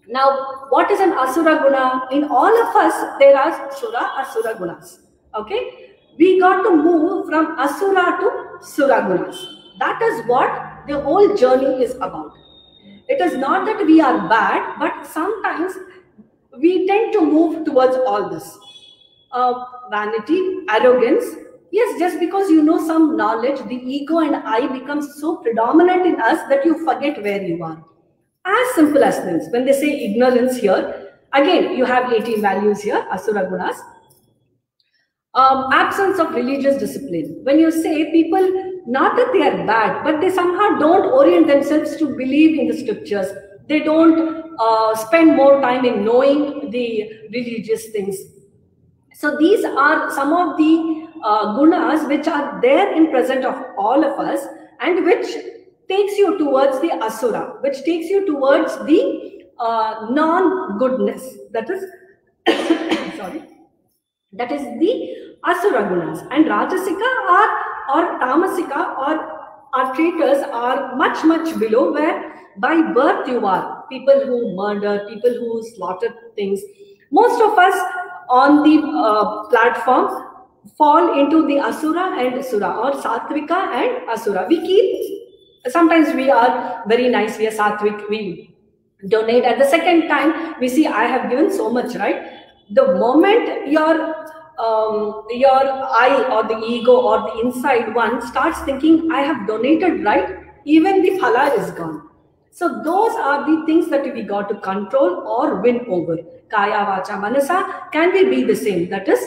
Now, what is an Asura Guna? In all of us, there are Asura Gunas. Okay, we got to move from Asura to Sura Gunas. That is what the whole journey is about. It is not that we are bad, but sometimes we tend to move towards all this. Vanity, arrogance. Yes, just because you know some knowledge, the ego and I becomes so predominant in us that you forget where you are. As simple as this. When they say ignorance here, again, you have 18 values here, Asura Gunas. Absence of religious discipline. When you say people, not that they are bad, but they somehow don't orient themselves to believe in the scriptures. They don't spend more time in knowing the religious things. So these are some of the gunas which are there in present of all of us, and which takes you towards the asura, which takes you towards the non-goodness. That is, sorry, that is the asura gunas. And rajasika or tamasika or traitors are much, much below, where by birth you are people who murder, people who slaughter things. Most of us on the platform fall into the asura and sura, or satvika and asura. We keep, sometimes we are very nice, we are satvik, we donate. At the second time, we see I have given so much, right? The moment your I or the ego or the inside one starts thinking, I have donated, right? Even the phala is gone. So those are the things that we got to control or win over. Kaya, vacha, manasa, can we be the same? That is,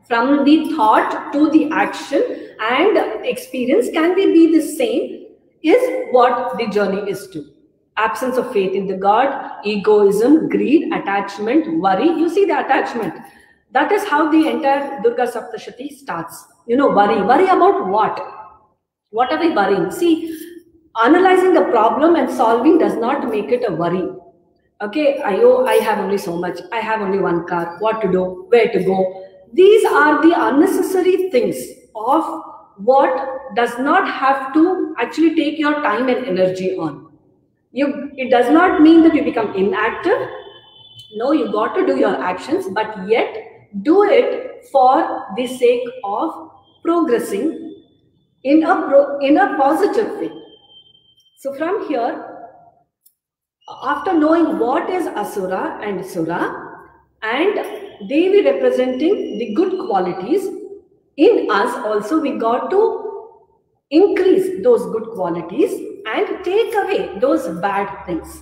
from the thought to the action and experience, can we be the same, is what the journey is to. Absence of faith in the God, egoism, greed, attachment, worry. You see the attachment. That is how the entire Durga Saptashati starts. You know, worry. Worry about what? What are we worrying? See, analyzing a problem and solving does not make it a worry. Okay, I have only so much. I have only one car. What to do? Where to go? These are the unnecessary things of what does not have to actually take your time and energy on. It does not mean that you become inactive. No, you got to do your actions, but yet do it for the sake of progressing in a positive way. So from here, after knowing what is asura and sura, and Devi representing the good qualities in us, also we got to increase those good qualities and take away those bad things.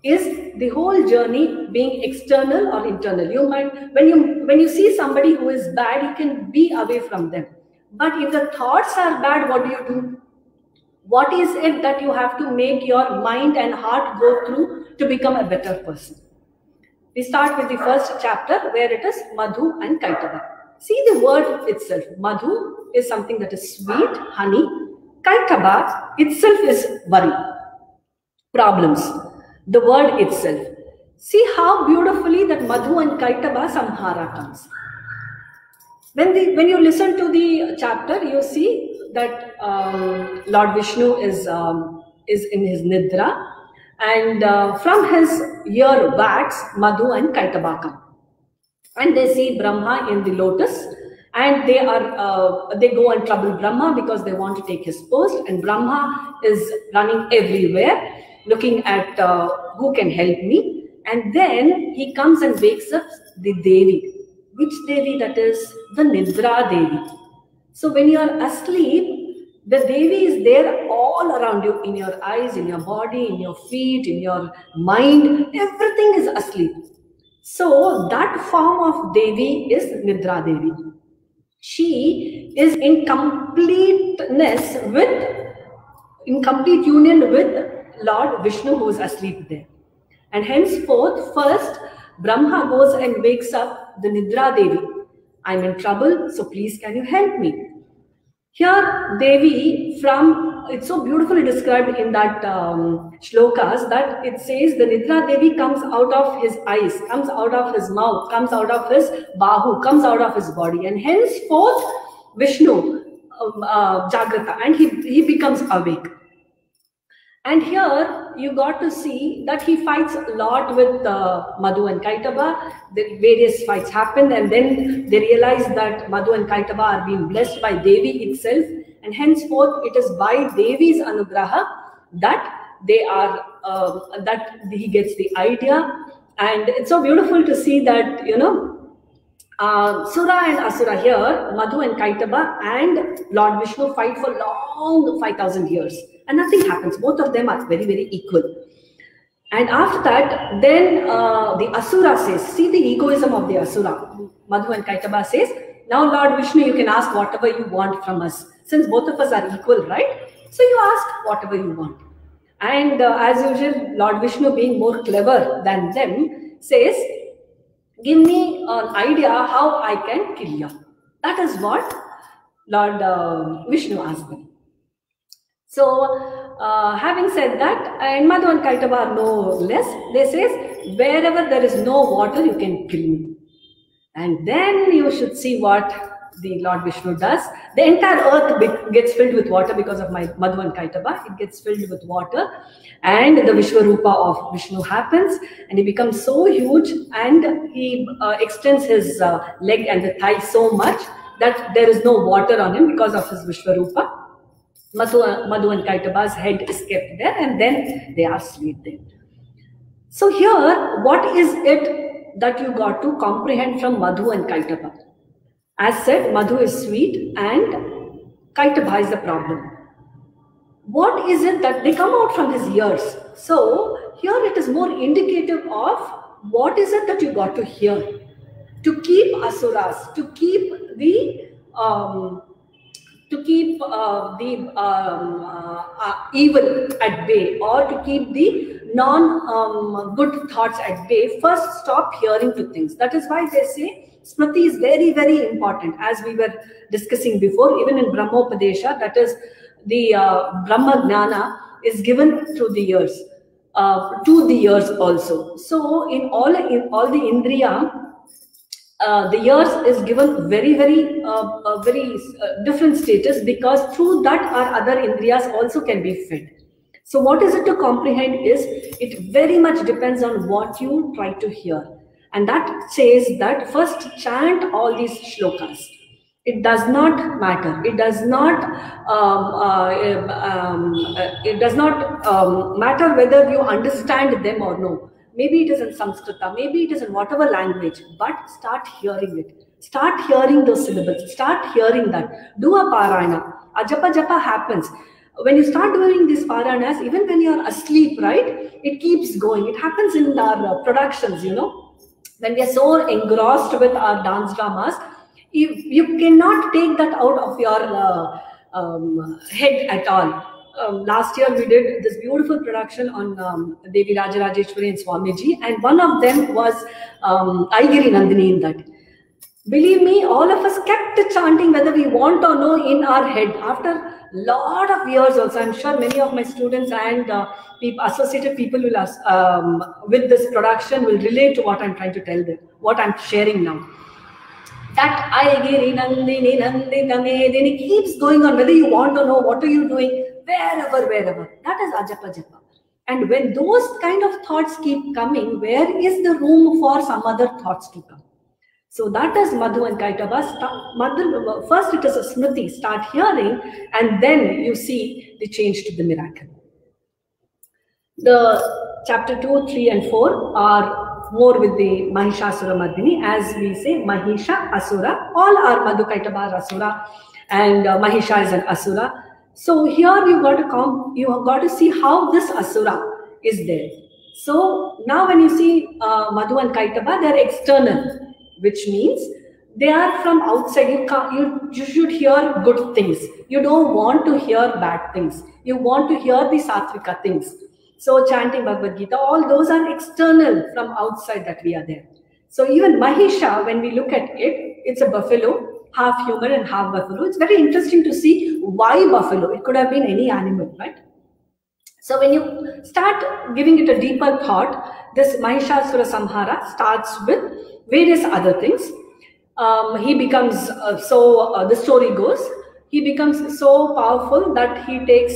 Is the whole journey being external or internal? You might, when you see somebody who is bad, you can be away from them. But if the thoughts are bad, what do? What is it that you have to make your mind and heart go through to become a better person? We start with the first chapter, where it is Madhu and Kaitava. See the word itself. Madhu is something that is sweet, honey. Kaitava itself is worry, problems. The word itself. See how beautifully that Madhu and Kaitava Samhara comes. When you listen to the chapter, you see that Lord Vishnu is in his Nidra, and from his ear wax, Madhu and Kaitava come. And they see Brahma in the lotus, and they go and trouble Brahma because they want to take his post, and Brahma is running everywhere, looking at who can help me. And then he comes and wakes up the Devi. Which Devi? That is the Nidra Devi. So when you are asleep, the Devi is there all around you, in your eyes, in your body, in your feet, in your mind. Everything is asleep. So that form of Devi is Nidra Devi. she is in complete union with Lord Vishnu, who is asleep there. And henceforth, first Brahma goes and wakes up the Nidra Devi. I'm in trouble, so please can you help me? Here Devi, it's so beautifully described in that shlokas, that it says the Nidra Devi comes out of his eyes, comes out of his mouth, comes out of his bahu, comes out of his body, and henceforth Vishnu Jagrata, and he becomes awake. And here you got to see that he fights a lot with Madhu and Kaitaba. The various fights happened, and then they realized that Madhu and Kaitaba are being blessed by Devi itself, and henceforth it is by Devi's anugraha that they are that he gets the idea. And it's so beautiful to see that, you know, Sura and Asura here, Madhu and Kaitaba and Lord Vishnu fight for long 5,000 years. And nothing happens. Both of them are very, very equal. And after that, then the Asura says, see the egoism of the Asura. Madhu and Kaitaba says, now Lord Vishnu, you can ask whatever you want from us. Since both of us are equal, right? So you ask whatever you want. And as usual, Lord Vishnu, being more clever than them, says, give me an idea how I can kill you. That is what Lord Vishnu asked them. So, having said that, and Madhu and Kaitaba are no less, they says, wherever there is no water, you can kill me. And then you should see what the Lord Vishnu does. The entire earth gets filled with water because of my Madhu and Kaitaba. It gets filled with water, and the Vishwarupa of Vishnu happens, and he becomes so huge, and he extends his leg and the thigh so much that there is no water on him because of his Vishwarupa. Madhu and Kaitaba's head is kept there, and then they are sleep there. So here, what is it that you got to comprehend from Madhu and Kaitaba? As said, Madhu is sweet and Kaitaba is the problem. What is it that they come out from his ears? So here it is more indicative of what is it that you got to hear to keep asuras, to keep the evil at bay, or to keep the non-good thoughts at bay. First, stop hearing to things. That is why they say Smriti is very, very important, as we were discussing before. Even in Brahmopadesha, that is the Brahma Jnana is given through the ears, to the ears also. So in all the Indriya, the ears is given very, very different status, because through that our other Indriyas also can be fed. So what is it to comprehend is, it very much depends on what you try to hear. And that says that first chant all these shlokas. It does not matter. It does not matter whether you understand them or no. Maybe it is in Sanskrita, maybe it is in whatever language, but start hearing it. Start hearing those syllables. Start hearing that. Do a parayana. A japa japa happens. When you start doing these parayanas, even when you are asleep, right, it keeps going. It happens in our productions, you know. When we are so engrossed with our dance dramas, you cannot take that out of your head at all. Last year we did this beautiful production on Devi Rajarajeshwari and Swamiji, and one of them was Aigiri Nandini in that. Believe me, all of us kept chanting whether we want or no in our head. After a lot of years also, I'm sure many of my students and associated people will with this production will relate to what I'm trying to tell them, what I'm sharing now. That Aigiri Nandini Nandini Medini keeps going on, whether you want or no, what are you doing, wherever. That is Ajapa Japa. And when those kind of thoughts keep coming, where is the room for some other thoughts to come? So that is Madhu and Kaitaba. First it is a Smriti, start hearing, and then you see the change to the miracle. The chapter 2, 3 and 4 are more with the Mahishasura Mardini. As we say, Mahisha, Asura, all are Madhu, Kaitaba, Asura, and Mahisha is an Asura. So here you have got to see how this Asura is there. So now when you see Madhu and Kaitaba, they are external, which means They are from outside. You should hear good things. You don't want to hear bad things. You want to hear the Satvika things. So chanting Bhagavad Gita, all those are external from outside that we are there. So even Mahisha, when we look at it, it's a buffalo, half human and half buffalo. It's very interesting to see why buffalo. It could have been any animal, right? So when you start giving it a deeper thought, this Mahishasura Samhara starts with various other things. He becomes the story goes, he becomes so powerful that he takes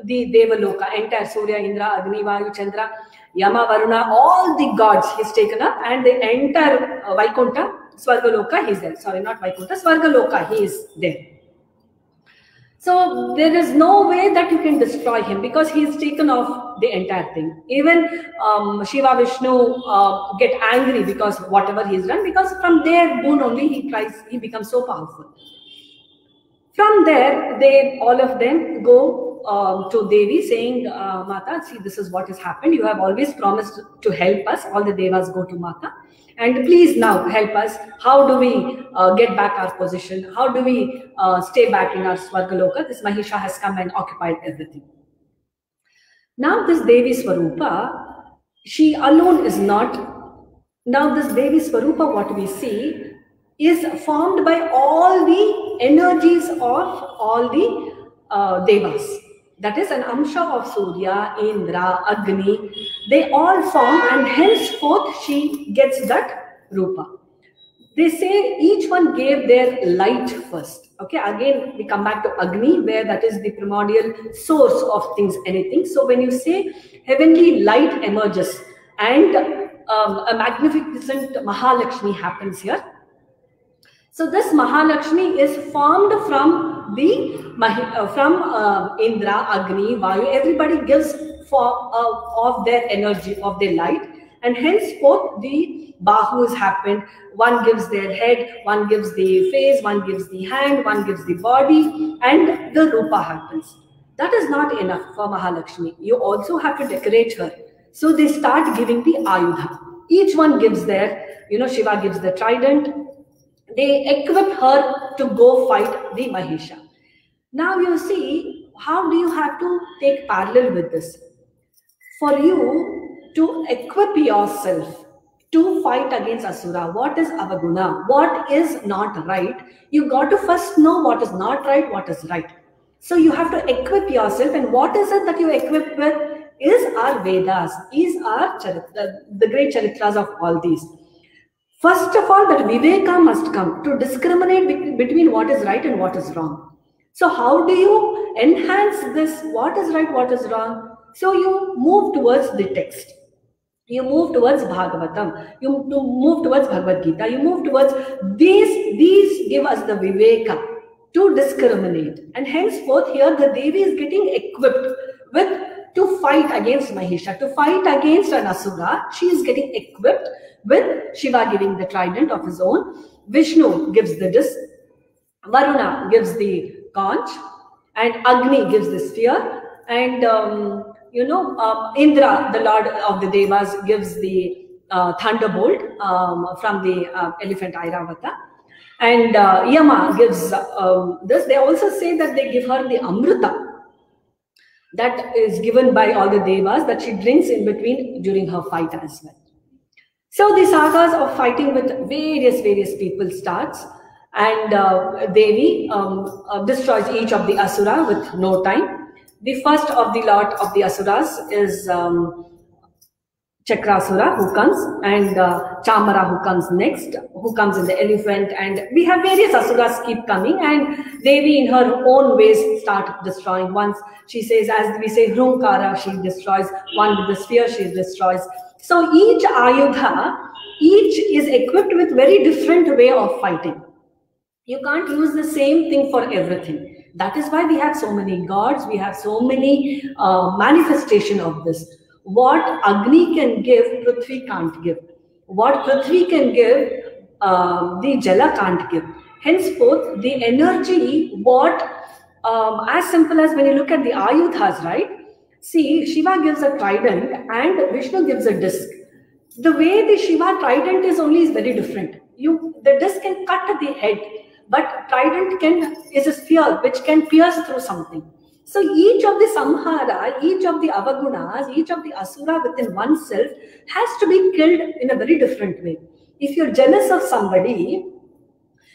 the Devaloka, entire Surya, Indra, Agni, Vayu, Chandra, Yama, Varuna, all the gods he's taken up, and the entire Vaikuntha, Swargaloka, he's there. Sorry, not Vaikuntha, Swargaloka, he is there. So there is no way that you can destroy him because he's taken off the entire thing. Even Shiva, Vishnu get angry because whatever he's done, because from their boon only he becomes so powerful. From there, all of them go to Devi saying, Mata, see, this is what has happened. You have always promised to help us. All the Devas go to Mata. And please now help us. How do we get back our position? How do we stay back in our Swargaloka? This Mahisha has come and occupied everything. Now this Devi Swarupa, she alone is not. Now this Devi Swarupa, what we see, is formed by all the energies of all the Devas. That is an Amsha of Surya, Indra, Agni. They all form, and henceforth she gets that Rupa. They say each one gave their light first. Okay, again we come back to Agni, where that is the primordial source of things, anything. So when you say heavenly light emerges and a magnificent Mahalakshmi happens here. So this Mahalakshmi is formed from the Indra, Agni, Vayu. Everybody gives of their energy, of their light, and henceforth the Bahus happened. One gives their head, one gives the face, one gives the hand, one gives the body, and the Rupa happens. That is not enough for Mahalakshmi. You also have to decorate her. So they start giving the Ayudha. Each one gives their, Shiva gives the trident. They equip her to go fight the Mahisha. Now you see, how do you have to take parallel with this? For you to equip yourself to fight against Asura, what is Avaguna? What is not right? You got to first know what is not right, what is right. So you have to equip yourself, and what is it that you equip with? Is our Vedas, is our the great Charitras of all these. First of all, that Viveka must come to discriminate between what is right and what is wrong. So how do you enhance this, what is right, what is wrong? So you move towards the text. You move towards Bhagavatam. You move towards Bhagavad Gita. You move towards these give us the Viveka to discriminate. And henceforth here the Devi is getting equipped to fight against Mahisha, to fight against an Asura. She is getting equipped with Shiva giving the trident of his own, Vishnu gives the disc, Varuna gives the conch, and Agni gives the sphere, and Indra, the lord of the Devas, gives the thunderbolt from the elephant Airavata, and Yama gives this. They also say that they give her the Amrita that is given by all the Devas, that she drinks in between during her fight as well. So the sagas of fighting with various people starts, and Devi destroys each of the Asura with no time. The first of the lot of the Asuras is Chakrasura, who comes, and Chamara, who comes next, who comes in the elephant, and we have various Asuras keep coming, and Devi in her own ways start destroying. Once she says, as we say, Rumkara, she destroys. One with the sphere, she destroys. So each Ayudha, each is equipped with very different way of fighting. You can't use the same thing for everything. That is why we have so many gods, we have so many manifestation of this. What Agni can give, Prithvi can't give. What Prithvi can give, the Jala can't give. Henceforth, the energy, as simple as when you look at the Ayudhas, right? See, Shiva gives a trident and Vishnu gives a disc. The way the Shiva trident is very different. the disc can cut the head, but trident is a spear which can pierce through something. So each of the samhara, each of the avagunas, each of the asura within oneself has to be killed in a very different way. If you're jealous of somebody,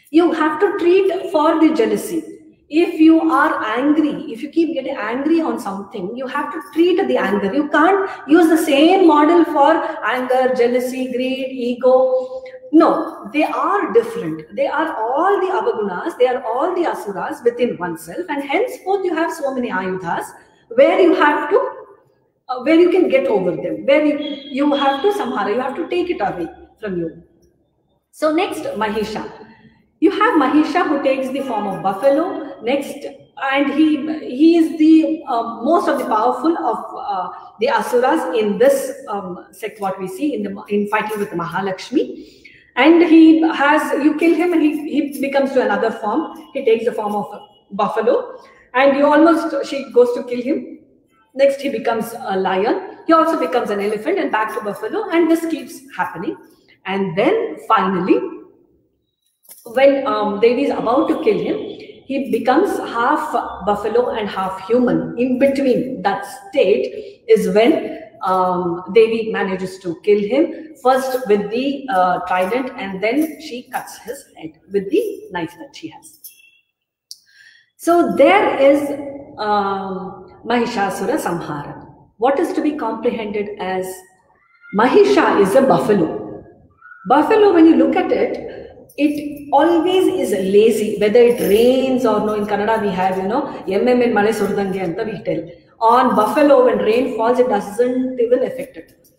you have to treat for the jealousy. If you are angry, if you keep getting angry on something, you have to treat the anger. You can't use the same model for anger, jealousy, greed, ego. No, they are different. They are all the avagunas, they are all the asuras within oneself, and henceforth you have so many ayudhas where you have to, where you can get over them, where you have to samhara, you have to take it away from you. So next, Mahisha. You have Mahisha who takes the form of buffalo. Next, and he is the most of the powerful of the asuras in this sect. What we see in fighting with Mahalakshmi. And he has, you kill him and he becomes to another form. He takes the form of a buffalo, and she goes to kill him. Next he becomes a lion. He also becomes an elephant and back to buffalo, and this keeps happening. And then finally, when Devi is about to kill him, he becomes half buffalo and half human. In between that state is when Devi manages to kill him, first with the trident, and then she cuts his head with the knife that she has. So there is Mahishasura Samhara. What is to be comprehended as Mahisha is a buffalo. Buffalo, when you look at it, it always is lazy, whether it rains or no. In Kannada we have, MMN Male Surdange anta we tell. On buffalo, when rain falls, it doesn't even affect it.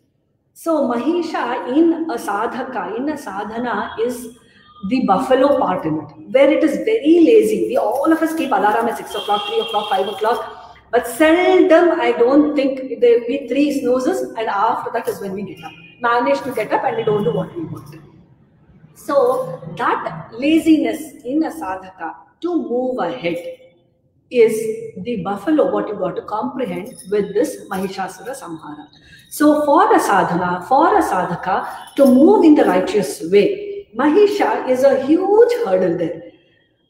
So Mahisha in a sadhaka, in a sadhana, is the buffalo part in it, where it is very lazy. All of us keep alarm at 6 o'clock, 3 o'clock, 5 o'clock, but seldom, I don't think, there will be 3 snoozes, and after that is when we get up. Manage to get up and we don't do what we want. So that laziness in a sadhaka to move ahead is the buffalo, what you got to comprehend with this Mahishasura Samhara. So for a sadhana, for a sadhaka to move in the righteous way, Mahisha is a huge hurdle there.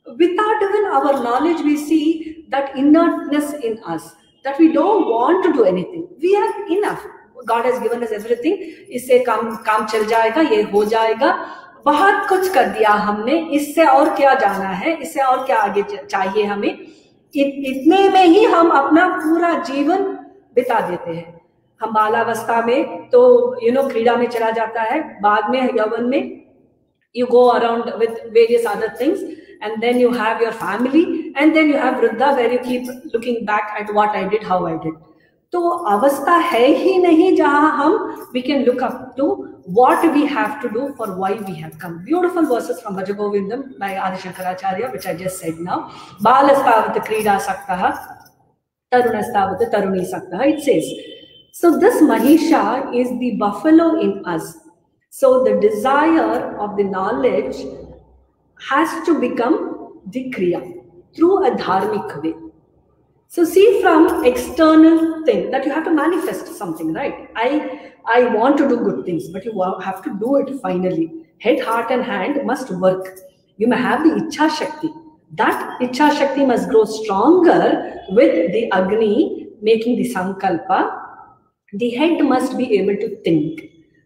Without even our knowledge, we see that inertness in us, that we don't want to do anything. We are enough. God has given us everything. Isse काम चल जाएगा, ये हो जाएगा. बहुत कुछ कर दिया हमने, इससे और क्या जाना है, इससे और क्या आगे चाहिए हमें. इतने में ही हम अपना पूरा जीवन बिता देते हैं. हम बालावस्था में तो क्रीड़ा में चला जाता है, बाद में यौवन में you go around with various other things, and then you have your family, and then you have Vriddha, where you keep looking back at what I did, how I did. तो अवस्था है ही नहीं जहां हम we can look up to what we have to do for why we have come. Beautiful verses from Bhaja Govindam by Adi Shankaracharya, which I just said now. Balastavat Krida Saktaha, Tarunastavat Taruni Saktaha. It says, so this Mahisha is the buffalo in us. So the desire of the knowledge has to become the Kriya through a dharmic way. So see, from external thing that you have to manifest something, right? I want to do good things, but you have to do it finally. Head, heart and hand must work. You may have the Ichha Shakti. That Ichha Shakti must grow stronger with the Agni making the Sankalpa. The head must be able to think.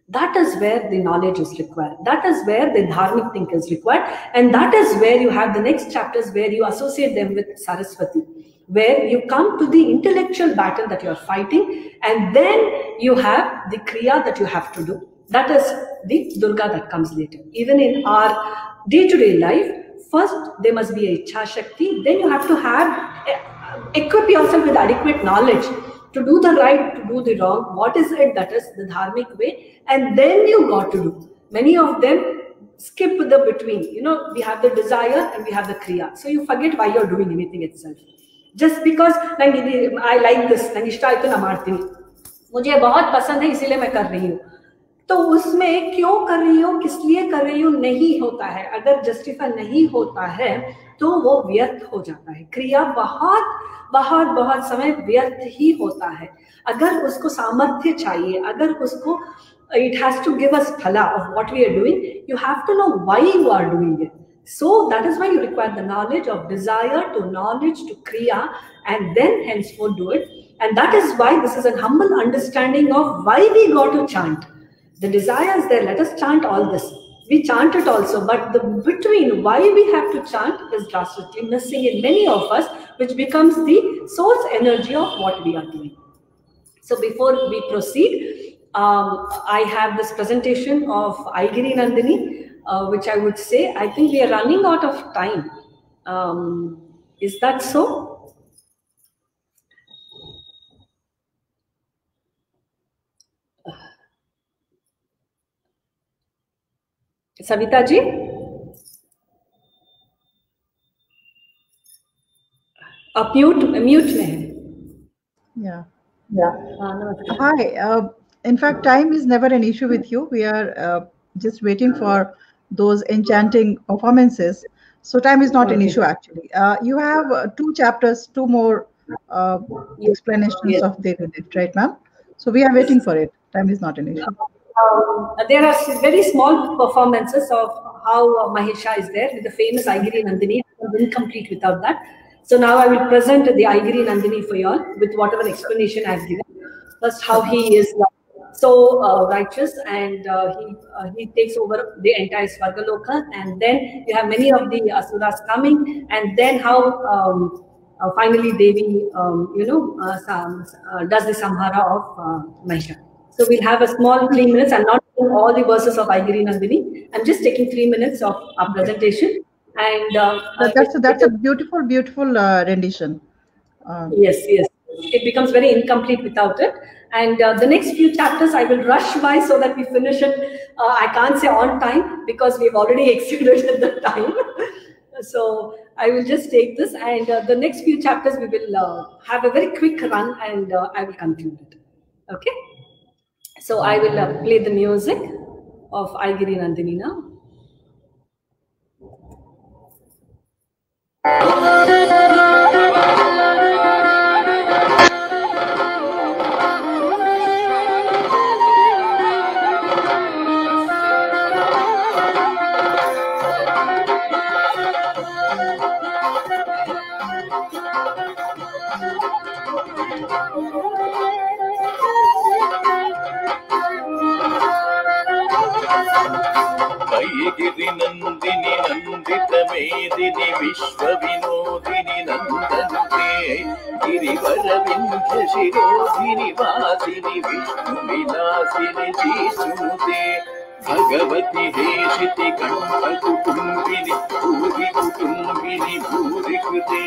That is where the knowledge is required. That is where the dharmic think is required. And that is where you have the next chapters where you associate them with Saraswati, where you come to the intellectual battle that you are fighting, and then you have the Kriya that you have to do. That is the Durga that comes later. Even in our day-to-day life, first there must be a Ichha Shakti, then you have to have, equip yourself with adequate knowledge to do the right, to do the wrong. What is it that is the dharmic way? And then you got to do. Many of them skip the between. We have the desire and we have the Kriya. So you forget why you're doing anything itself. Just because I like this, Nangishta itna martini, मुझे बहुत पसंद है इसीलिए मैं कर रही हूँ. तो उसमें क्यों कर रही हूँ, किस लिए कर रही हूँ, नहीं होता है. अगर जस्टिफाई नहीं होता है तो वो व्यर्थ हो जाता है. क्रिया बहुत समय व्यर्थ ही होता है. अगर उसको सामर्थ्य चाहिए, अगर उसको it has to give us phala of what we are doing. You have to know why you are doing it. So that is why you require the knowledge of desire to knowledge to kriya, and then henceforth do it. And that is why this is a humble understanding of why we got to chant. The desire is there, let us chant all this. We chant it also, but the between why we have to chant is drastically missing in many of us, which becomes the source energy of what we are doing. So before we proceed, I have this presentation of Aigiri Nandini, which I would say, I think we are running out of time. Is that so? Savita ji? Up mute mein. Yeah. Hi. In fact, time is never an issue with you. We are just waiting for those enchanting performances. So time is not an issue actually. You have 2 chapters, 2 more explanations of Devi Lift, right, ma'am? So we are waiting for it. Time is not an issue. There are very small performances of how Mahesha is there with the famous Aigiri Nandini. It was incomplete without that. So now I will present the Aigiri Nandini for you all with whatever explanation I have given. First, how he is so righteous, and he takes over the entire Svargaloka, and then you have many of the asuras coming, and then how finally Devi, does the samhara of Mahesha. So we'll have a small 3 minutes. I'm not doing all the verses of Aigiri Nandini. I'm just taking 3 minutes of our presentation. And that's a beautiful rendition. Yes. It becomes very incomplete without it. And the next few chapters I will rush by so that we finish it. I can't say on time because we've already exceeded the time. So I will just take this, and the next few chapters we will have a very quick run, and I will conclude it. Okay. So I will play the music of Aigiri Nandini now. Aigiri Nandini Nandita Medini Vishwa Vinodini Nandanute Girivara Vindhya Shirodhini Vasini Vishnu Vilasini Jishnute Bhagavati Heshiti Kanta Kutumbini Bhuri Kutumbini Bhuri Kute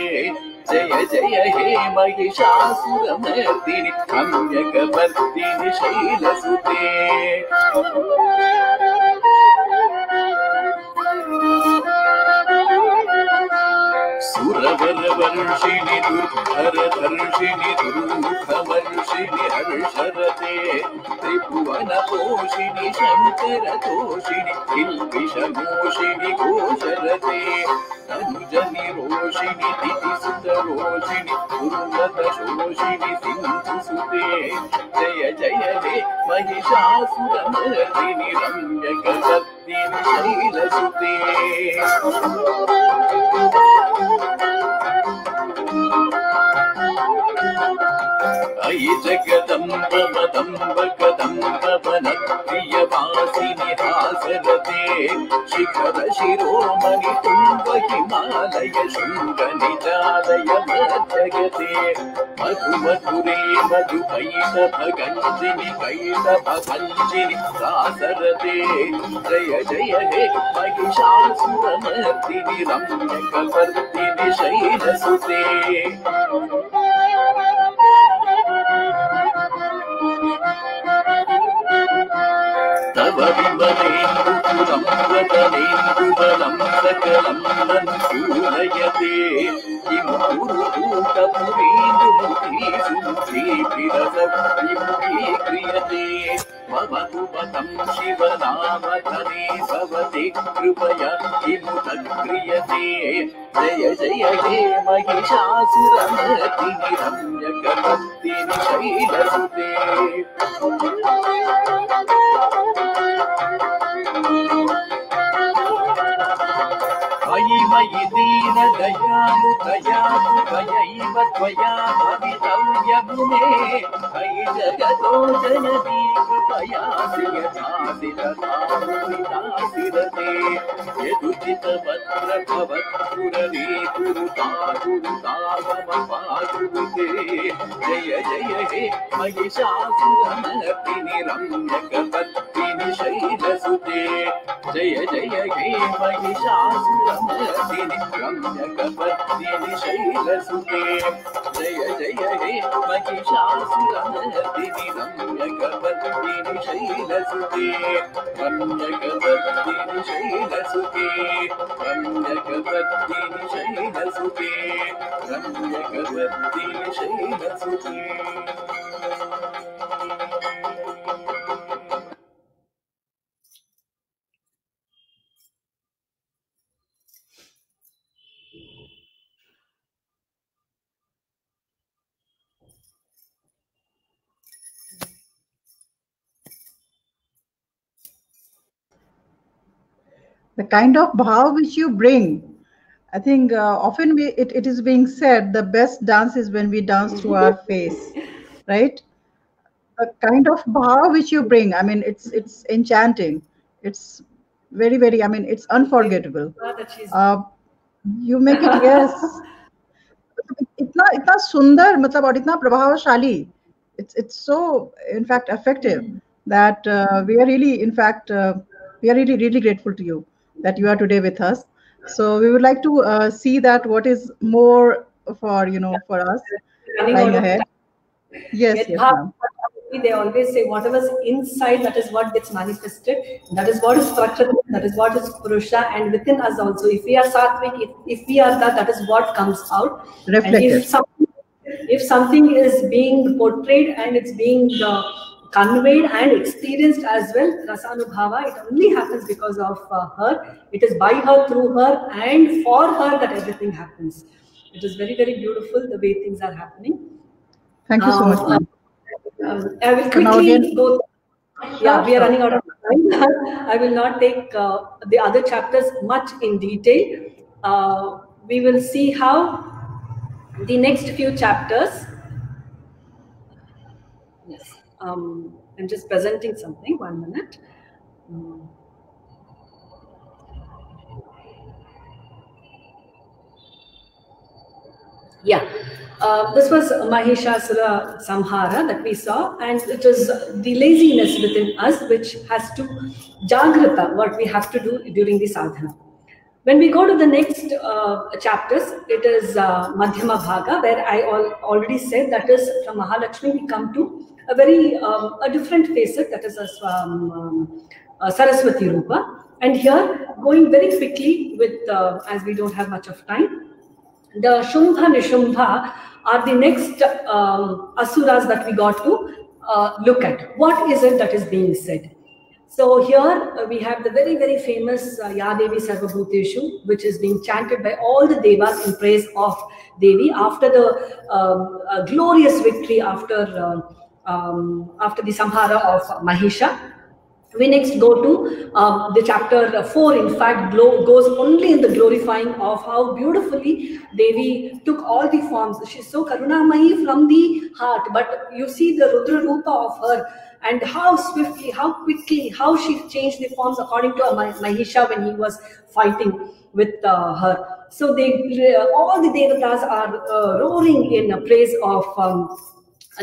Jaya Jaya He Mahishasura Mardini Kamyakavardini Shailasute Suravaravarshini Durgharadarshini Durmukhavarshini Harsharate Tribhuvana Poshini Shankara Toshini Kilvishamoshini Gosharate Tanujani Roshini Titi Sudaroshini Durvata Shoshini Sindhu Sute Jaya Jaya He Mahishasura Mardini Ramyakavardini Shailasute Ayi Jagadamba Madamba Kadamba Vanadriya Vasini Hasarate Shikhara Shiromani Tumba Himalaya Shungani Jadaya Madhagate Madhu Madhure Madhu Kaita Bhaganjini Kaita Bhaganjini Rasarate Jaya Jaya He Mahishasura Mardini Ramyakavardini Shailasute Tava Vimanendu Puram Vadanendu Balam Sakalam Mansulayate Imuru Bhuta Purindu Muti Sumti Pirasa Vimuti Kriyate Mavatu Patam Shivanamathane Bhavate Kripaya Imuta Kriyate Jaya Jaya He Mahishasura Mardini Ramyakavardini Shailasute मयि दीनदयालुतया मयैव त्वया भवितव्यमुमे मयि जगतो जननी कृपया श्रियदासि तथासिरते यदुचितवत्र भवत्पुरवे कुरुता मम पातुते जय जय हे महिषासुरमर्दिनि रम्यकपत्तिनि शैलसुते जय जय हे महिषासुरमर्दिनि रम्यकपत्तिनि शैलसुते जय जय हे Mahishasuramardini रम्यकपत्तिनि शैलसुते रम्यकपत्तिनि शैलसुते रम्यकपत्तिनि शैलसुते रम्यकपत्तिनि शैलसुते The kind of bhav which you bring, I think often it is being said the best dance is when we dance through our face, right? The kind of bhav which you bring, I mean, it's enchanting. It's very, I mean, it's unforgettable. You make it, yes. इतना सुंदर मतलब और इतना प्रभावशाली. It's so in fact effective that we are really in fact we are really grateful to you that you are today with us. So we would like to see that what is more for for us lying ahead. Yes, ma'am. They always say whatever's inside, that is what gets manifested. That is what is Prakriti, that is what is Purusha, and within us also. If we are Sattvic, if we are that is what comes out. Reflected. And if something is being portrayed and it's being conveyed and experienced as well, Rasanubhava, it only happens because of her. It is by her, through her, and for her that everything happens. It is very beautiful the way things are happening. Thank you so much, ma'am. I will quickly go. Yeah, we are running out of time. I will not take the other chapters much in detail. We will see how the next few chapters. Yes, I'm just presenting something. 1 minute. Yeah. This was Mahishasura Samhara that we saw, and it is the laziness within us which has to jagrata, what we have to do during the sadhana. When we go to the next chapters, it is Madhyama Bhaga, where I already said that is from Mahalakshmi we come to a very a different facet, that is Saraswati Rupa. And here, going very quickly with, as we don't have much of time, the Shumbha Nishambha are the next asuras that we got to look at. What is it that is being said? So here we have the very famous Ya Devi Sarvabhuteshu, which is being chanted by all the devas in praise of Devi after the glorious victory after the Samhara of Mahisha. We next go to the chapter 4, in fact, goes only in the glorifying of how beautifully Devi took all the forms. She's so Karunamayi from the heart, but you see the Rudra Rupa of her and how swiftly, how quickly, how she changed the forms according to Mahisha when he was fighting with her. So all the Devatas are roaring in praise of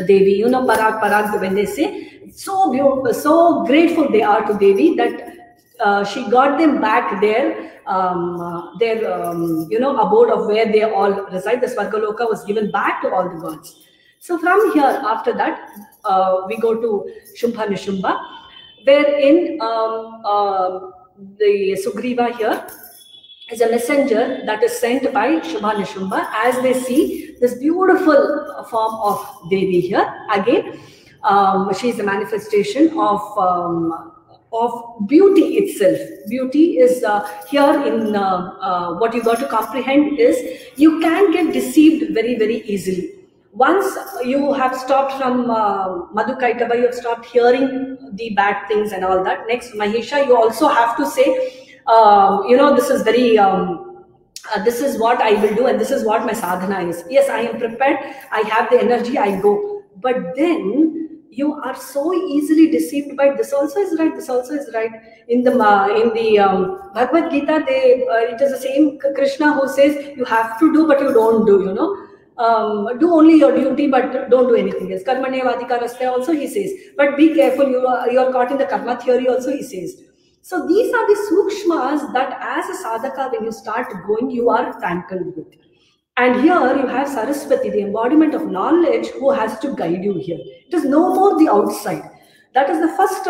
Devi. You know, Parag, when they say, so beautiful, so grateful they are to Devi that she got them back there, you know, abode of where they all reside. The Swargaloka was given back to all the gods. So from here, after that, we go to Shumbha Nishambha, wherein the Sugriva here is a messenger that is sent by Shumbha Nishambha as they see this beautiful form of Devi here. Again, she is a manifestation of beauty itself. Beauty is here in what you got to comprehend is you can get deceived very easily. Once you have stopped from Madhukaitava, you have stopped hearing the bad things and all that. Next, Mahisha, you also have to say, you know, this is very this is what I will do and this is what my sadhana is. Yes, I am prepared, I have the energy, I go. But then you are so easily deceived by this also is right, this also is right. In the Bhagavad Gita, it is the same Krishna who says you have to do but you don't do, you know. Do only your duty but don't do anything else. Karmane vadikaraste also he says. But be careful, you are caught in the karma theory also he says. So these are the sukshmas that as a sadhaka, when you start going, you are tangled with. And here you have Saraswati, the embodiment of knowledge, who has to guide you here. It is no more the outside. That is the first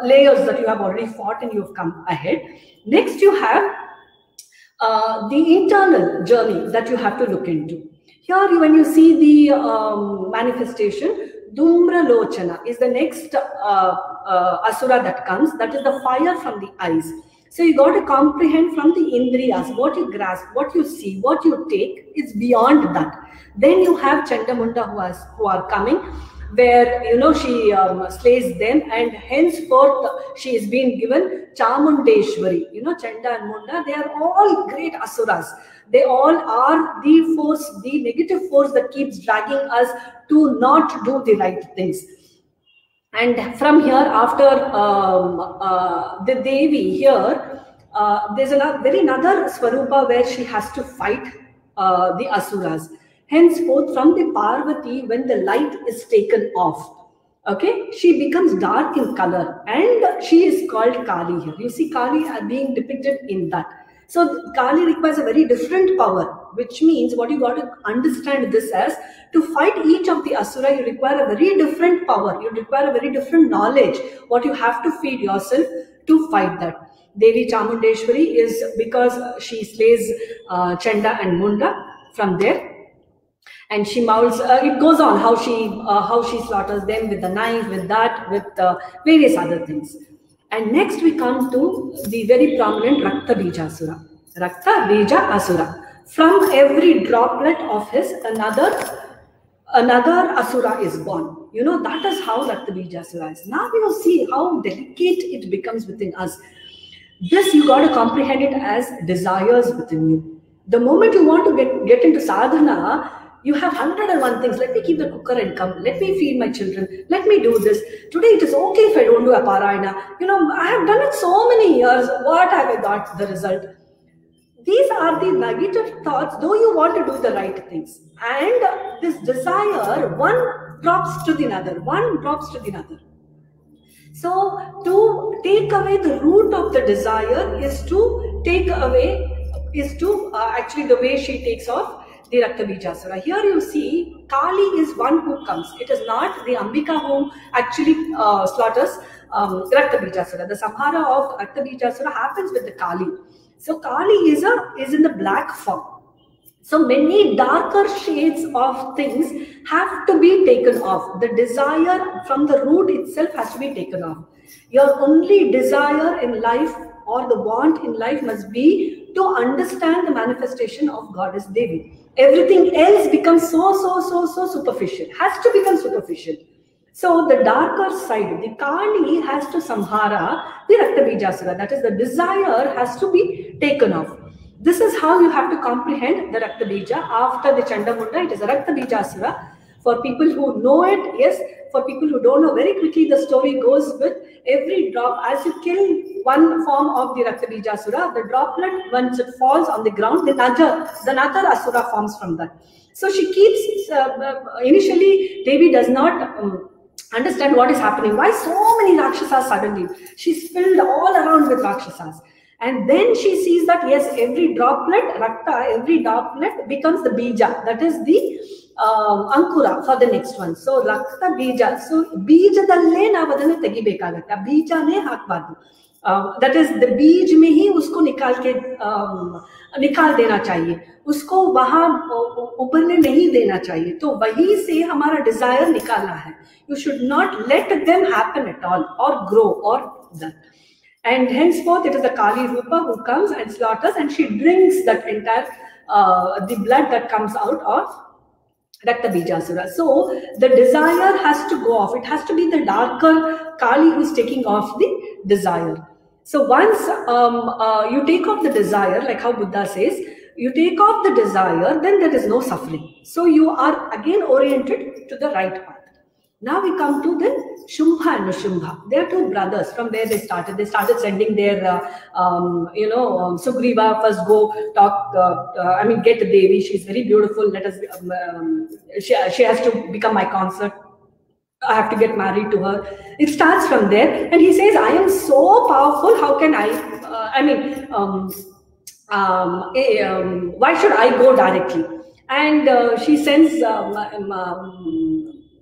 layers that you have already fought and you have come ahead. Next you have the internal journey that you have to look into. Here when you see the manifestation, Dhumra Lochana is the next asura that comes. That is the fire from the eyes. So you got to comprehend from the indriyas, what you grasp, what you see, what you take is beyond that. Then you have Chandamunda who are coming, where you know she slays them, and henceforth she is being given Chamundeshwari. You know, Chanda and Munda, they are all great asuras. They all are the force, the negative force that keeps dragging us to not do the right things. And from here, after the Devi here, there's another Swarupa where she has to fight the Asuras. Henceforth, from the Parvati, when the light is taken off, okay, she becomes dark in color, and she is called Kali here. You see Kali being depicted in that. So Kali requires a very different power, which means what you got to understand this as, to fight each of the Asura, you require a very different power, you require a very different knowledge, what you have to feed yourself to fight that. Devi Chamundeshwari is because she slays Chanda and Munda from there. And she molds, it goes on how she slaughters them with the knife, with that, with various other things. And next we come to the very prominent Rakta Bija Asura. Rakta Bija Asura. From every droplet of his, another Asura is born. You know, that is how Rakta Bija Asura is. Now we will see how delicate it becomes within us. This you got to comprehend it as desires within you. The moment you want to get into sadhana, you have 101 things. Let me keep the cooker and come. Let me feed my children. Let me do this. Today it is okay if I don't do a parayana. You know, I have done it so many years. What have I got the result? These are the negative thoughts, though you want to do the right things. And this desire, one drops to the other. One drops to the other. So to take away the root of the desire is to take away, actually the way she takes off the Rakta Bija Asura. Here you see Kali is one who comes. It is not the Ambika who actually slaughters Rakta Bija Asura. The Samhara of Rakta Bija Asura happens with the Kali. So Kali is in the black form. So many darker shades of things have to be taken off. The desire from the root itself has to be taken off. Your only desire in life or the want in life must be to understand the manifestation of Goddess Devi. Everything else becomes so superficial, has to become superficial. So the darker side, the Kali has to samhara the Rakta Bija Asura. That is, the desire has to be taken off. This is how you have to comprehend the Rakta Bija. After the Chandamunda, it is a Rakta Bija Asura. For people who know it, yes. For people who don't know, very quickly the story goes with every drop. As you kill one form of the Rakta Bija Asura, the droplet, once it falls on the ground, another Asura forms from that. So she keeps, initially Devi does not understand what is happening. Why so many Rakshasas suddenly? She's filled all around with Rakshasas. And then she sees that, yes, every droplet, Rakta, every droplet becomes the Bija. That is the Ankura for the next one. So Rakta Bija. So Bija dalle na vadana tegi bekagata. Bija ne hakbadu. That is, the बीज में ही उसको निकाल देना चाहिए, उसको वहां उभरने नहीं देना चाहिए. तो वही से हमारा डिजायर निकालना है. You should not let them happen at all or grow or that. And henceforth, it is the Kali Rupa who comes and slaughters, and she drinks that entire the blood that comes out of Rakta Bija Asura. So the desire has to go off. It has to be the darker Kali who's taking off the desire. So once you take off the desire, like how Buddha says, you take off the desire, then there is no suffering. So you are again oriented to the right path. Now we come to the Shumbha and Nishumbha. They are two brothers. From where they started. They started sending their, Sugriva, first go talk, get Devi. She's very beautiful. Let us, she has to become my consort. I have to get married to her. It starts from there. And he says, I am so powerful. How can why should I go directly? And she sends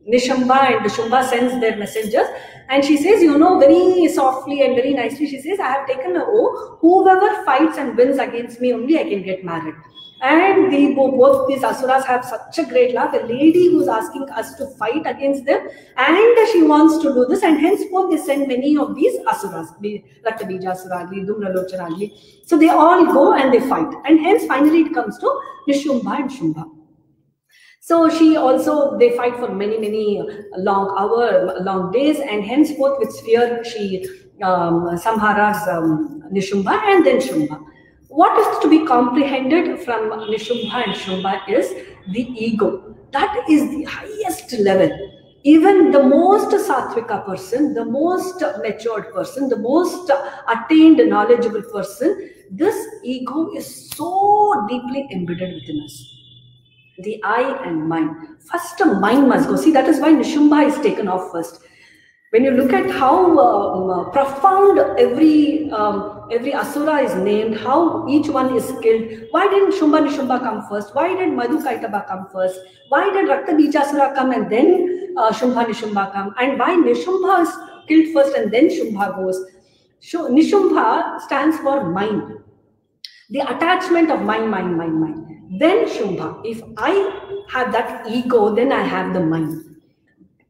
Nishumbha, and Shumbha sends their messengers, and she says, very softly and very nicely, she says, I have taken an oath, whoever fights and wins against me, only I can get married. And both these asuras have such a great love. A lady who's asking us to fight against them, and she wants to do this, and henceforth they send many of these asuras, Raktabijasura, Dhumralochana. So they all go and they fight, and hence finally it comes to Nishumbha and Shumbha. So they fight for many long days, and henceforth with spear she samharas Nishumbha and then Shumbha. What is to be comprehended from Nishumbha and Shumbha is the ego. That is the highest level. Even the most sattvika person, the most matured person, the most attained knowledgeable person, this ego is so deeply embedded within us. The I and mind. First, mind must go. See, that is why Nishumbha is taken off first. When you look at how profound every asura is named, how each one is killed. Why didn't Shumbha Nishumbha come first? Why did Madhu Kaitaba come first? Why did Raktabijasura come and then Shumbha Nishumbha come? And why Nishumbha is killed first and then Shumbha goes? Nishumbha stands for mind. The attachment of mind. Then Shumbha. If I have that ego, then I have the mind.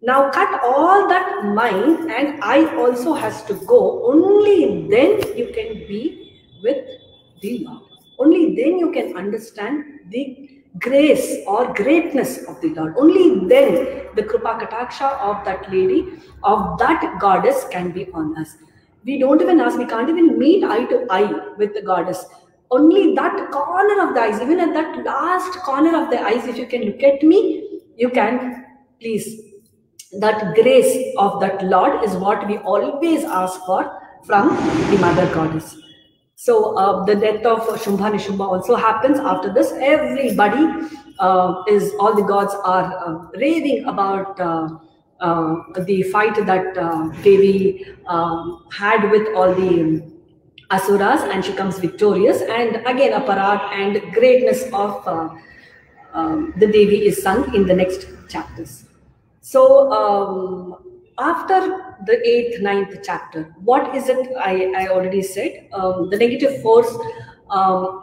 Now cut all that mind and I also has to go. Only then you can be with the Lord. Only then you can understand the grace or greatness of the Lord. Only then the Kripa Kataksha of that lady, of that goddess can be on us. We don't even ask, we can't even meet eye to eye with the goddess. Only that corner of the eyes, even at that last corner of the eyes, if you can look at me, you can please. That grace of that Lord is what we always ask for from the Mother Goddess. So the death of Shumbha Nishumbha also happens after this. Everybody all the gods are raving about the fight that Devi had with all the asuras, and she comes victorious, and again Aparat and greatness of the Devi is sung in the next chapters. So after the 8th, 9th chapter, what is it? I already said the negative force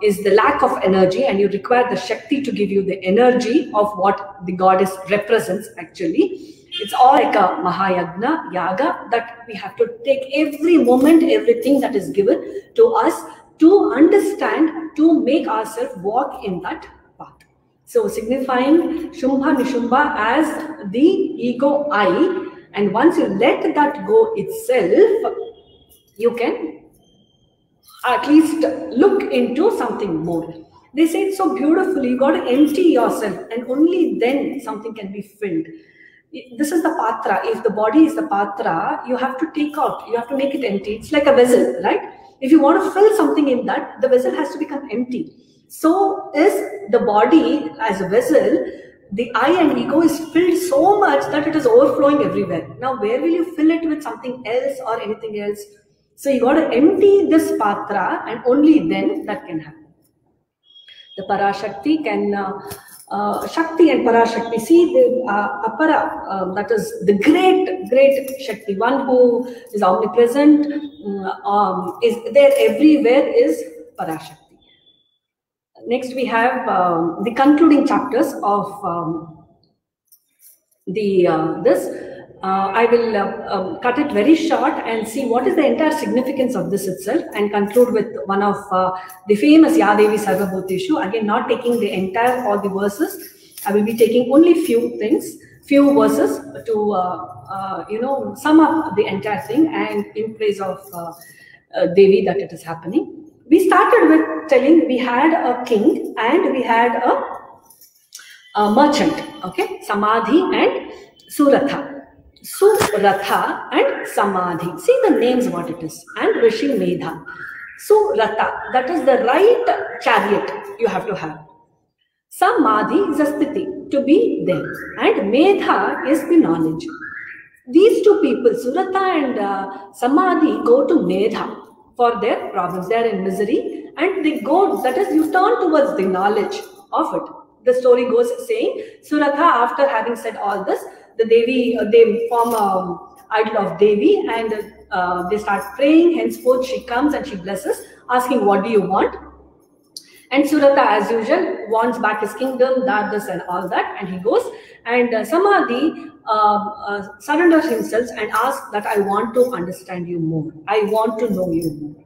is the lack of energy, and you require the Shakti to give you the energy of what the goddess represents actually. It's all like a Mahayagna, Yaga, that we have to take every moment, everything that is given to us to understand, to make ourselves walk in that path. So signifying Shumbha Nishumbha as the ego I, and once you let that go itself, you can at least look into something more. They say it so beautifully, you got to empty yourself, and only then something can be filled. This is the patra. If the body is the patra, you have to take out, you have to make it empty. It's like a vessel, right? If you want to fill something in that, the vessel has to become empty. So is the body as a vessel. The I and ego is filled so much that it is overflowing everywhere. Now, where will you fill it with something else or anything else? So you got to empty this patra, and only then that can happen. The Parashakti can... Shakti and Parashakti, see the Apara, that is the great Shakti, one who is omnipresent, is there everywhere, is Parashakti. Next we have the concluding chapters of I will cut it very short and see what is the entire significance of this itself, and conclude with one of the famous Yadevi Sarvabhuteshu. Again, not taking the entire all the verses. I will be taking only few verses to sum up the entire thing, and in praise of Devi that it is happening. We started with telling we had a king, and we had a merchant, okay, Samadhi and Suratha. Suratha and Samadhi. See the names what it is. And Rishi Medha. Suratha, that is the right chariot you have to have. Samadhi is a sthiti, to be there. And Medha is the knowledge. These two people, Suratha and Samadhi, go to Medha for their problems. They are in misery and they go, that is, you turn towards the knowledge of it. The story goes saying, Suratha, after having said all this, the Devi, they form an idol of Devi and they start praying. Henceforth, she comes and she blesses, asking, what do you want? And Suratha, as usual, wants back his kingdom, that, this, and all that. And he goes. And Samadhi surrenders himself and asks that I want to understand you more. I want to know you more.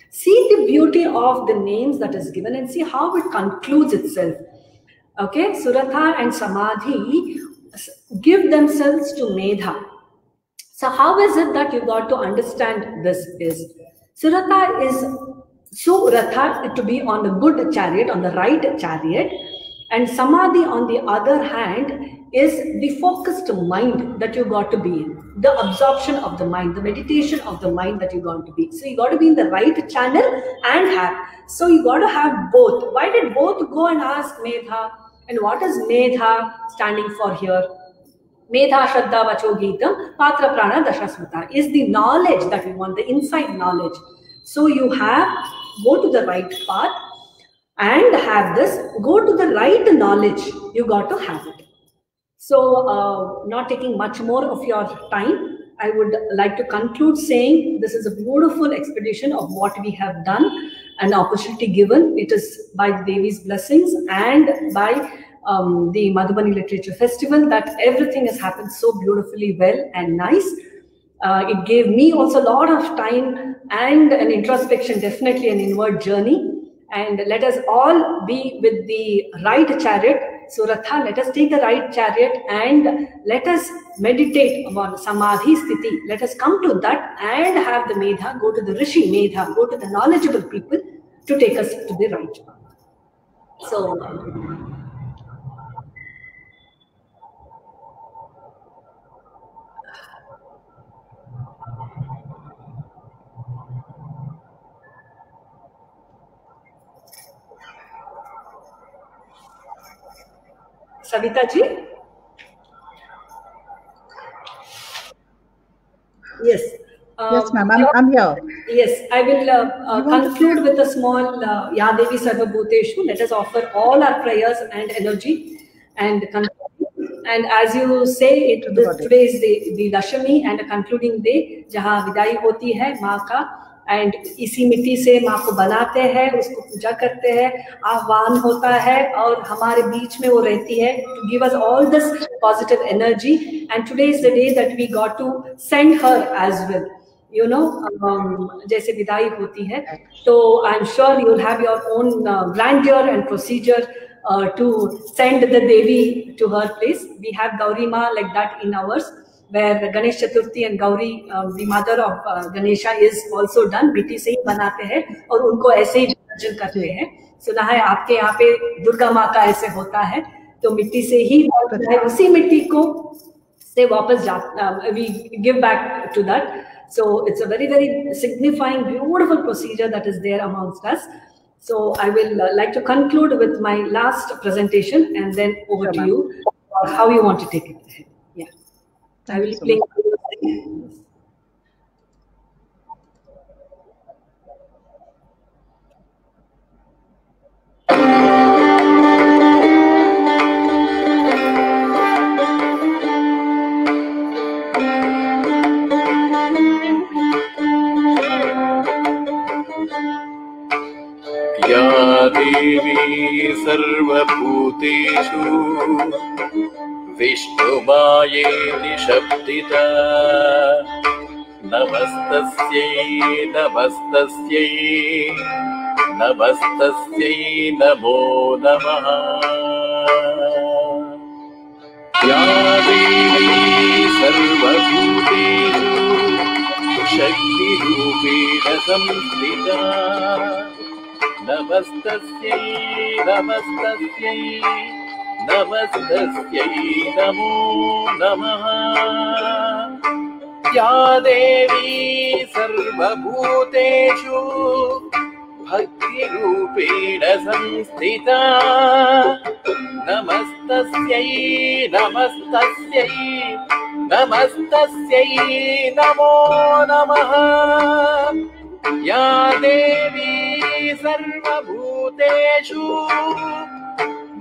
See the beauty of the names that is given and see how it concludes itself. Okay, Suratha and Samadhi give themselves to Medha. So how is it that you got to understand this is? Suratha is Suratha to be on the good chariot, on the right chariot, and Samadhi on the other hand is the focused mind that you got to be in, the absorption of the mind, the meditation of the mind that you got to be. So you got to be in the right channel and have. So you got to have both. Why did both go and ask Medha? And what is Medha standing for here? Medha Shraddha Vacho Geetam Patra Prana Dashasmata is the knowledge that we want, the inside knowledge. So you have, go to the right path and have this, go to the right knowledge, you got to have it. So not taking much more of your time, I would like to conclude saying this is a beautiful expedition of what we have done, an opportunity given. It is by Devi's blessings and by the Madhubani Literature Festival that everything has happened so beautifully well and nice. It gave me also a lot of time and an introspection, definitely an inward journey. And let us all be with the right chariot, Suratha. Let us take the right chariot and let us meditate on Samadhi Sthiti. Let us come to that and have the Medha, go to the Rishi Medha, go to the knowledgeable people to take us to the right path. So, Savita ji? Yes. Yes, ma'am. I'm here. Yes, I will conclude with a small Ya Devi Sarva Bhuteshu. Let us offer all our prayers and energy and conclude. And as you say, today is the Dashami and a concluding day, जहाँ विदाई होती है माँ का. And इसी मिट्टी से माँ को बनाते हैं, उसको पूजा करते हैं, आह्वान होता है और हमारे बीच में वो रहती है to give us all this positive energy. And today is the day that we got to send her as well. You know, जैसे विदाई होती है, तो I'm sure you'll have your own grandeur and procedure to send the Devi to her place. We have Gauri Ma like that in ours, where Ganesh Chaturthi and Gauri, the mother of Ganesha, is also done. मिट्टी से ही बनाते हैं और उनको ऐसे ही विसर्जन करते हैं. सुना है आपके यहाँ पे दुर्गा माँ का ऐसे होता है, तो मिट्टी से ही होता है, उसी मिट्टी को से वापस we give back to that. So it's a very, very signifying, beautiful procedure that is there amongst us. So I will like to conclude with my last presentation and then over to you, how you want to take it ahead. Yeah. I will play. या देवी सर्वभूतेषु विष्णुमायेति शब्दिता नमस्तस्यै नमस्तस्यै नमस्तस्यै नमो नमः या देवी सर्वभूतेषु शक्तिरूपेण संस्थिता नमस्तस्यै नमस्तस्यै नमस्तस्यै नमो नमः। या देवी सर्वभूतेषु भक्तिरूपेण संस्थिता नमस्तस्यै नमस्तस्यै नमस्तस्यै नमो नमः। या देवी सर्वभूतेषु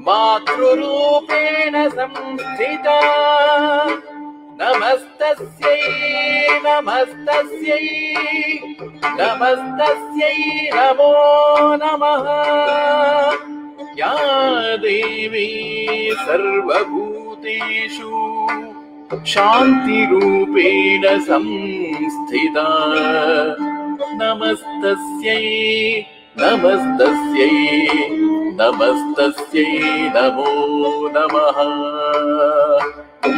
मातृरूपेण संस्थिता नमस्तस्यै नमस्तस्यै नमस्तस्यै नमो नमः। या देवी सर्वभूतेषु शान्तिरूपेण संस्थिता नमस्तस्यै नमस्तस्यै नमस्तस्यै नमो नमः।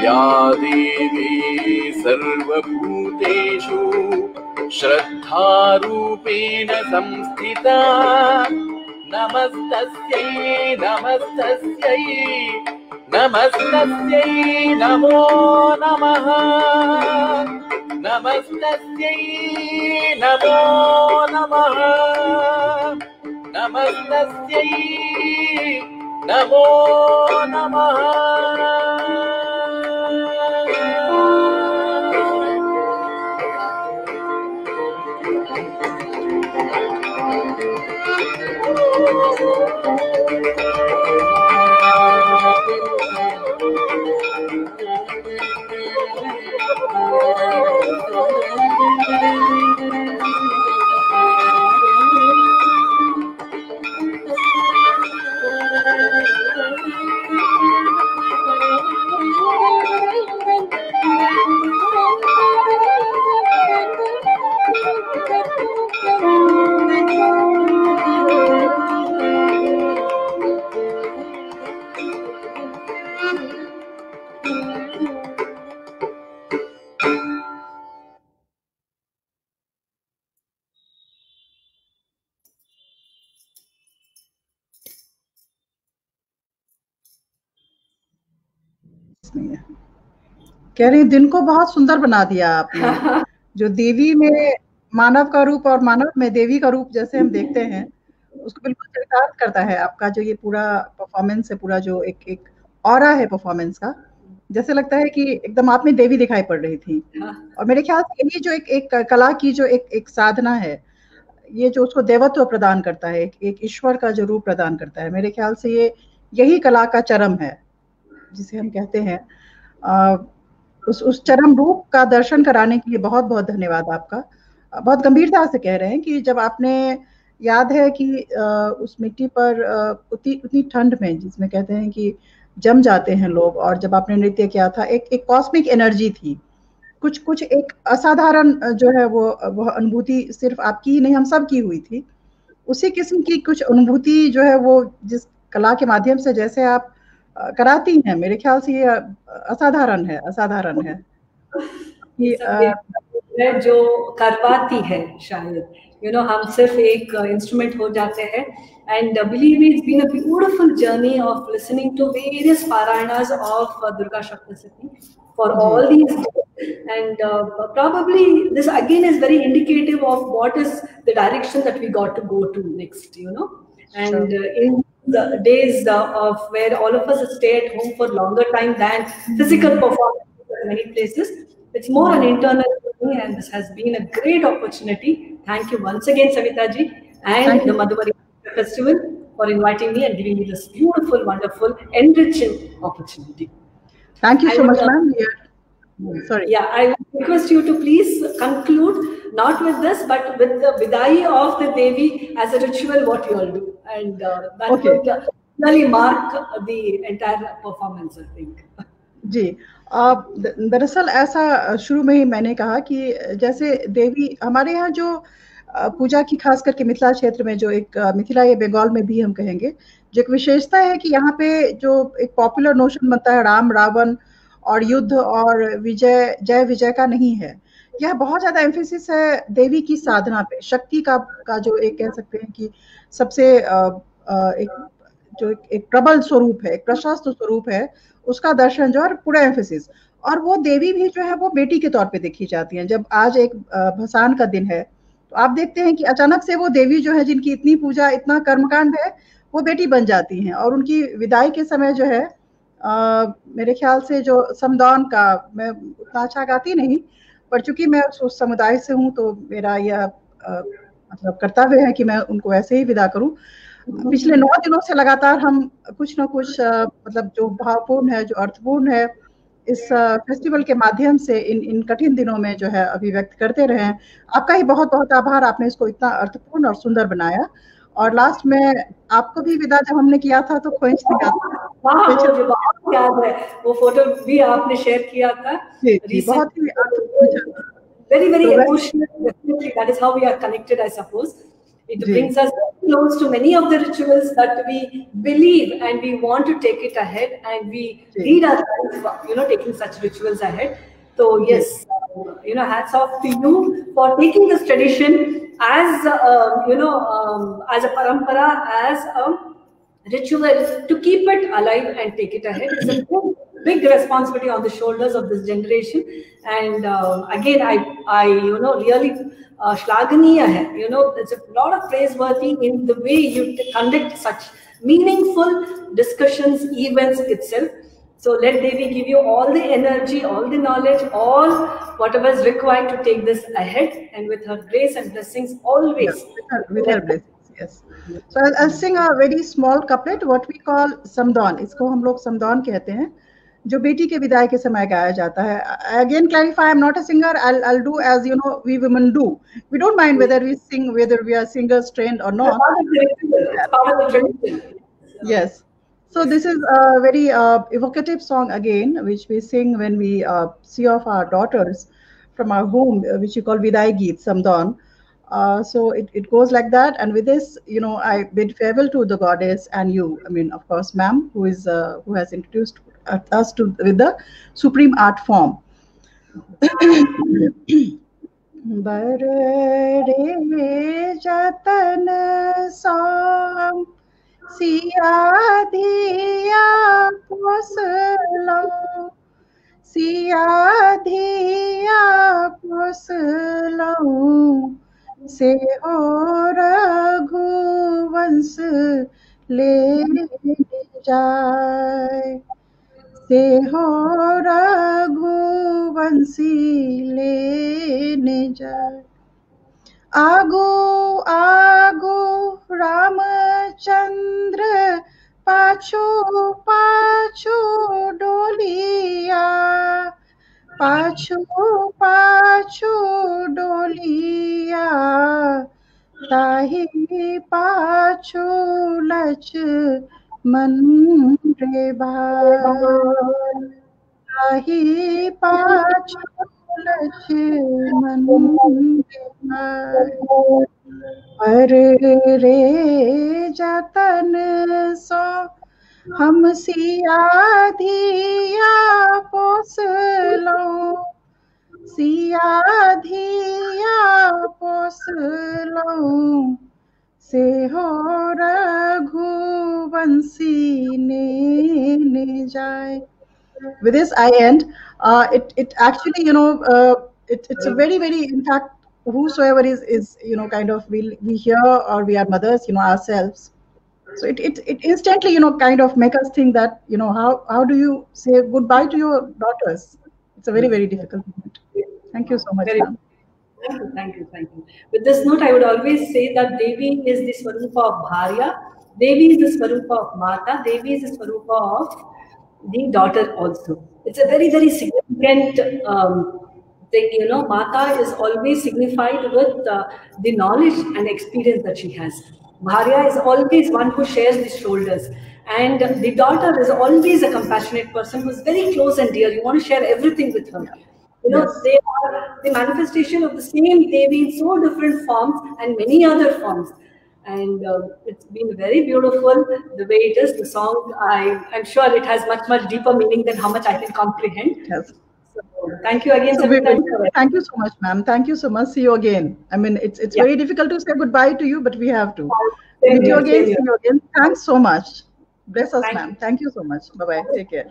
या देवी सर्वभूतेषु श्रद्धारूपेण संस्थिता नमस्तस्यै नमस्तस्यै नमस्तस्यै नमो नमः। नमस्तस्यै नमो नमः। नमस्तस्यै नमो नमः। कह रही दिन को बहुत सुंदर बना दिया आपने। जो देवी में मानव का रूप और मानव में देवी का रूप जैसे हम देखते हैं उसको बिल्कुल चरितार्थ करता है आपका जो ये पूरा परफॉर्मेंस है, पूरा जो एक ऑरा है परफॉर्मेंस का। जैसे लगता है कि एकदम आप में देवी दिखाई पड़ रही थी। और मेरे ख्याल से यही जो एक कला की जो एक साधना है, ये जो उसको देवत्व प्रदान करता है, एक ईश्वर का जो रूप प्रदान करता है, मेरे ख्याल से ये यही कला का चरम है जिसे हम कहते हैं। उस चरम रूप का दर्शन कराने के लिए बहुत बहुत धन्यवाद आपका। बहुत गंभीरता से कह रहे हैं कि जब आपने याद है कि उस मिट्टी पर उतनी ठंड में जिसमें कहते हैं कि जम जाते हैं लोग, और जब आपने नृत्य किया था एक कॉस्मिक एनर्जी थी, कुछ एक असाधारण जो है वो अनुभूति सिर्फ आपकी ही नहीं हम सब की हुई थी। उसी किस्म की कुछ अनुभूति जो है वो जिस कला के माध्यम से जैसे आप कराती हैं, मेरे ख्याल से ये असाधारण है ये जो करवाती है शायद हम सिर्फ एक इंस्ट्रूमेंट हो जाते हैं। And believe me, it's been a beautiful journey of listening to various Parayanas of Durga Shaptasati for all these days. And probably this again is very indicative of what is the direction that we got to go to next, And in the days of where all of us stay at home for longer time than physical performance in many places, it's more an internal thing, and this has been a great opportunity. Thank you once again, Savita ji, and the Madhubari Festival for inviting me and giving me this beautiful, wonderful, enriching opportunity. Thank you so much, ma'am. Sorry. Yeah, I request you to please conclude not with this, but with the Vidai of the Devi as a ritual, what you all do, and that would really mark the entire performance, I think. जी, दरअसल ऐसा शुरू में ही मैंने कहा कि जैसे देवी हमारे यहाँ जो पूजा की, खास करके मिथिला क्षेत्र में जो एक मिथिला या बंगाल में भी हम कहेंगे, जो एक विशेषता है कि यहाँ पे जो एक पॉपुलर नोशन बनता है राम रावण और युद्ध और जय विजय का नहीं है। यह बहुत ज्यादा एम्फेसिस है देवी की साधना पे, शक्ति का जो एक कह सकते हैं कि सबसे एक प्रबल स्वरूप है, एक प्रशस्त स्वरूप है, उसका दर्शन जो है पूरा एम्फेसिस। और वो देवी भी जो है वो बेटी के तौर पे देखी जाती है। जब आज एक भसान का दिन है तो आप देखते हैं कि अचानक से वो देवी जो है जिनकी इतनी पूजा, इतना कर्मकांड है, वो बेटी बन जाती हैं। और उनकी विदाई के समय जो है मेरे ख्याल से जो समदान का, मैं उतना अच्छा गाती नहीं, पर चूंकि मैं उस समुदाय से हूँ तो मेरा यह मतलब कर्तव्य है कि मैं उनको ऐसे ही विदा करूं। पिछले 9 दिनों से लगातार हम कुछ न कुछ मतलब जो भावपूर्ण है, जो अर्थपूर्ण है, इस फेस्टिवल के माध्यम से इन कठिन दिनों में जो है अभिव्यक्त करते रहे। आपका ही बहुत बहुत आभार, आपने इसको इतना अर्थपूर्ण और सुंदर बनाया। और लास्ट में आपको भी विदा जब हमने किया था तो खोइंच दिखा था, याद है वो फोटो भी आपने शेयर किया था। जी, बहुत ही अर्थपूर्ण, very very emotional. Definitely, that is how we are connected, I suppose. It brings us close to many of the rituals that we believe, and we want to take it ahead, and we lead our life, taking such rituals ahead. So yes, hats off to you for taking this tradition as as a parampara, as a ritual, to keep it alive and take it ahead. It's a big responsibility on the shoulders of this generation. And again, I really shlaganiya hai. There's a lot of praiseworthy in the way you conduct such meaningful discussions, events itself. So let Devi give you all the energy, all the knowledge, all whatever is required to take this ahead, and with her grace and blessings always. With her blessings, yes. So I'll sing a very small couplet, what we call समदान. इसको हम लोग समदान कहते हैं, जो बेटी के विदाई के समय गाया जाता है. Again clarify, I'm not a singer. I'll do as we women do. We don't mind whether we sing, whether we are singers trained or not. Yes. So this is a very evocative song again, which we sing when we see off our daughters from our home, which we call Vidai Geet, Samdan. So it goes like that. And with this, I bid farewell to the goddess and you. I mean, of course, ma'am, who has introduced us with the supreme art form. Barre jatan sam Siya धिया पोसलो, सिया धिया पोसलो, से हो रघुवंश ले जाए, से हो रघुवंशी लेने जाए। आगो आगो रामचंद्र, पाछो पाछो डोलिया, पाछो पाछो डोलिया, ताहि पाछो लक्ष्मण रे भाई, ताहि पाछो लक्ष्मण पर रे जतन सो हम सिया धिया पोसलो, सिया धिया पोसलो, से हो रघुवंशी ने जाए. With this I end. It actually, it's a very, very, in fact, whosoever is kind of, we hear, or we are mothers, ourselves. So it instantly, kind of make us think that, how do you say goodbye to your daughters? It's a very, very difficult moment. Thank you so much. Thank you. With this note, I would always say that Devi is the Swarupa of Bharya, Devi is the Swarupa of Mata, Devi is the Swarupa of the daughter also. It's a very, very significant thing. Mata is always signified with the knowledge and experience that she has. Bharya is always one who shares the shoulders, and the daughter is always a compassionate person who is very close and dear. You want to share everything with her. Yes. They are the manifestation of the same Devi in so different forms and many other forms. And it's been very beautiful the way it is. The song, I'm sure it has much, much deeper meaning than how much I can comprehend. Yes. So Thank you again. So thank you so much, ma'am. Thank you so much. See you again. I mean, it's very difficult to say goodbye to you, but we have to. Meet you again. See you again. Thanks so much. Bless us, ma'am. Thank you so much. Bye bye. Take care.